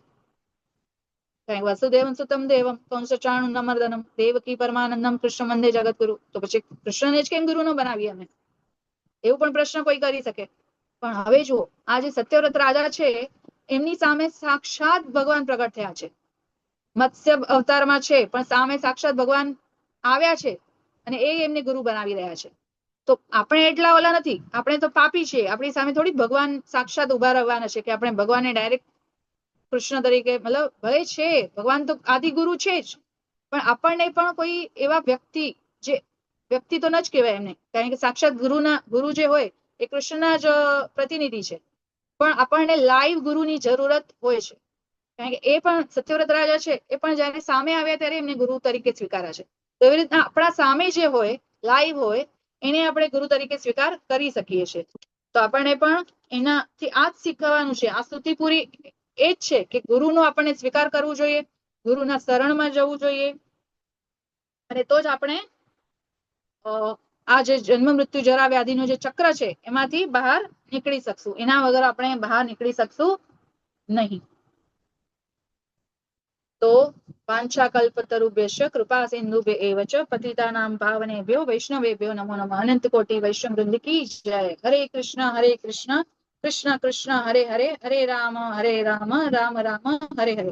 વસુદેવમ સુતમ દેવમ કંસચાણું નમર્દનમ દેવકી પરમાનંદમ કૃષ્ણ વંદે જગતગુરુ. તો પછી કૃષ્ણને જ કેમ ગુરુ ન બનાવીએ અમે? એવું પણ પ્રશ્ન કોઈ કરી શકે. પણ હવે જુઓ, આ જે સત્યવ્રત રાજા છે એમની સામે સાક્ષાત ભગવાન પ્રગટ થયા છે, મત્સ્ય અવતારમાં છે, પણ સામે સાક્ષાત ભગવાન આવ્યા છે અને એ એમને ગુરુ બનાવી રહ્યા છે. તો આપણે એટલા ઓલા નથી, આપણે તો પાપી છીએ. આપણી સામે થોડી ભગવાન સાક્ષાત ઉભા રહેવાના છે કે આપણે ભગવાનને ડાયરેક્ટ કૃષ્ણ તરીકે, મતલબ ભલે છે ભગવાન તો આદિ ગુરુ છે જ, પણ આપણને પણ કોઈ એવા વ્યક્તિ, જે વ્યક્તિ તો ન જ કહેવાય એમને, કારણ કે સાક્ષાત ગુરુ જે હોય એ કૃષ્ણના જ પ્રતિનિધિ છે. પણ આપણને લાઈવ ગુરુની જરૂરત હોય છે, કારણ કે એ પણ સત્યવ્રત રાજા છે, એ પણ જયારે સામે આવ્યા ત્યારે એમને ગુરુ તરીકે સ્વીકાર્યા છે. તો એવી રીતના આપણા સામે જે હોય, લાઈવ હોય, એને આપણે ગુરુ તરીકે સ્વીકાર કરી શકીએ છીએ. તો આપણને પણ એનાથી આ જ શીખવાનું છે. આ સ્તુતિ પૂરી એ જ છે કે ગુરુનો આપણને સ્વીકાર કરવું જોઈએ, ગુરુના શરણમાં જવું જોઈએ, અને તો જ આપણે આ જે જન્મ મૃત્યુ જરા વ્યાધિનું જે ચક્ર છે એમાંથી બહાર નીકળી શકશું. એના વગર આપણે બહાર નીકળી શકશું નહીં. તો વાંછાકલ્પતરુભ્યશ્ચ કૃપા સિંધુભ્ય એવ ચ પતિતાનાં પાવનેભ્યો વૈષ્ણવેભ્યો નમો નમઃ. અનંત કોટી વૈષ્ણવ વૃંદ કી જય. હરે કૃષ્ણ કૃષ્ણ કૃષ્ણ હરે હરે, હરે રામ રામ રામ હરે હરે.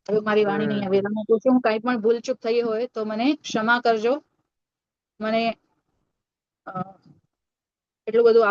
હવે મારી વાણી નહીં હવે રમું છું. કાંઈ પણ ભૂલચૂક થઈ હોય તો મને ક્ષમા કરજો. મને એટલું બધું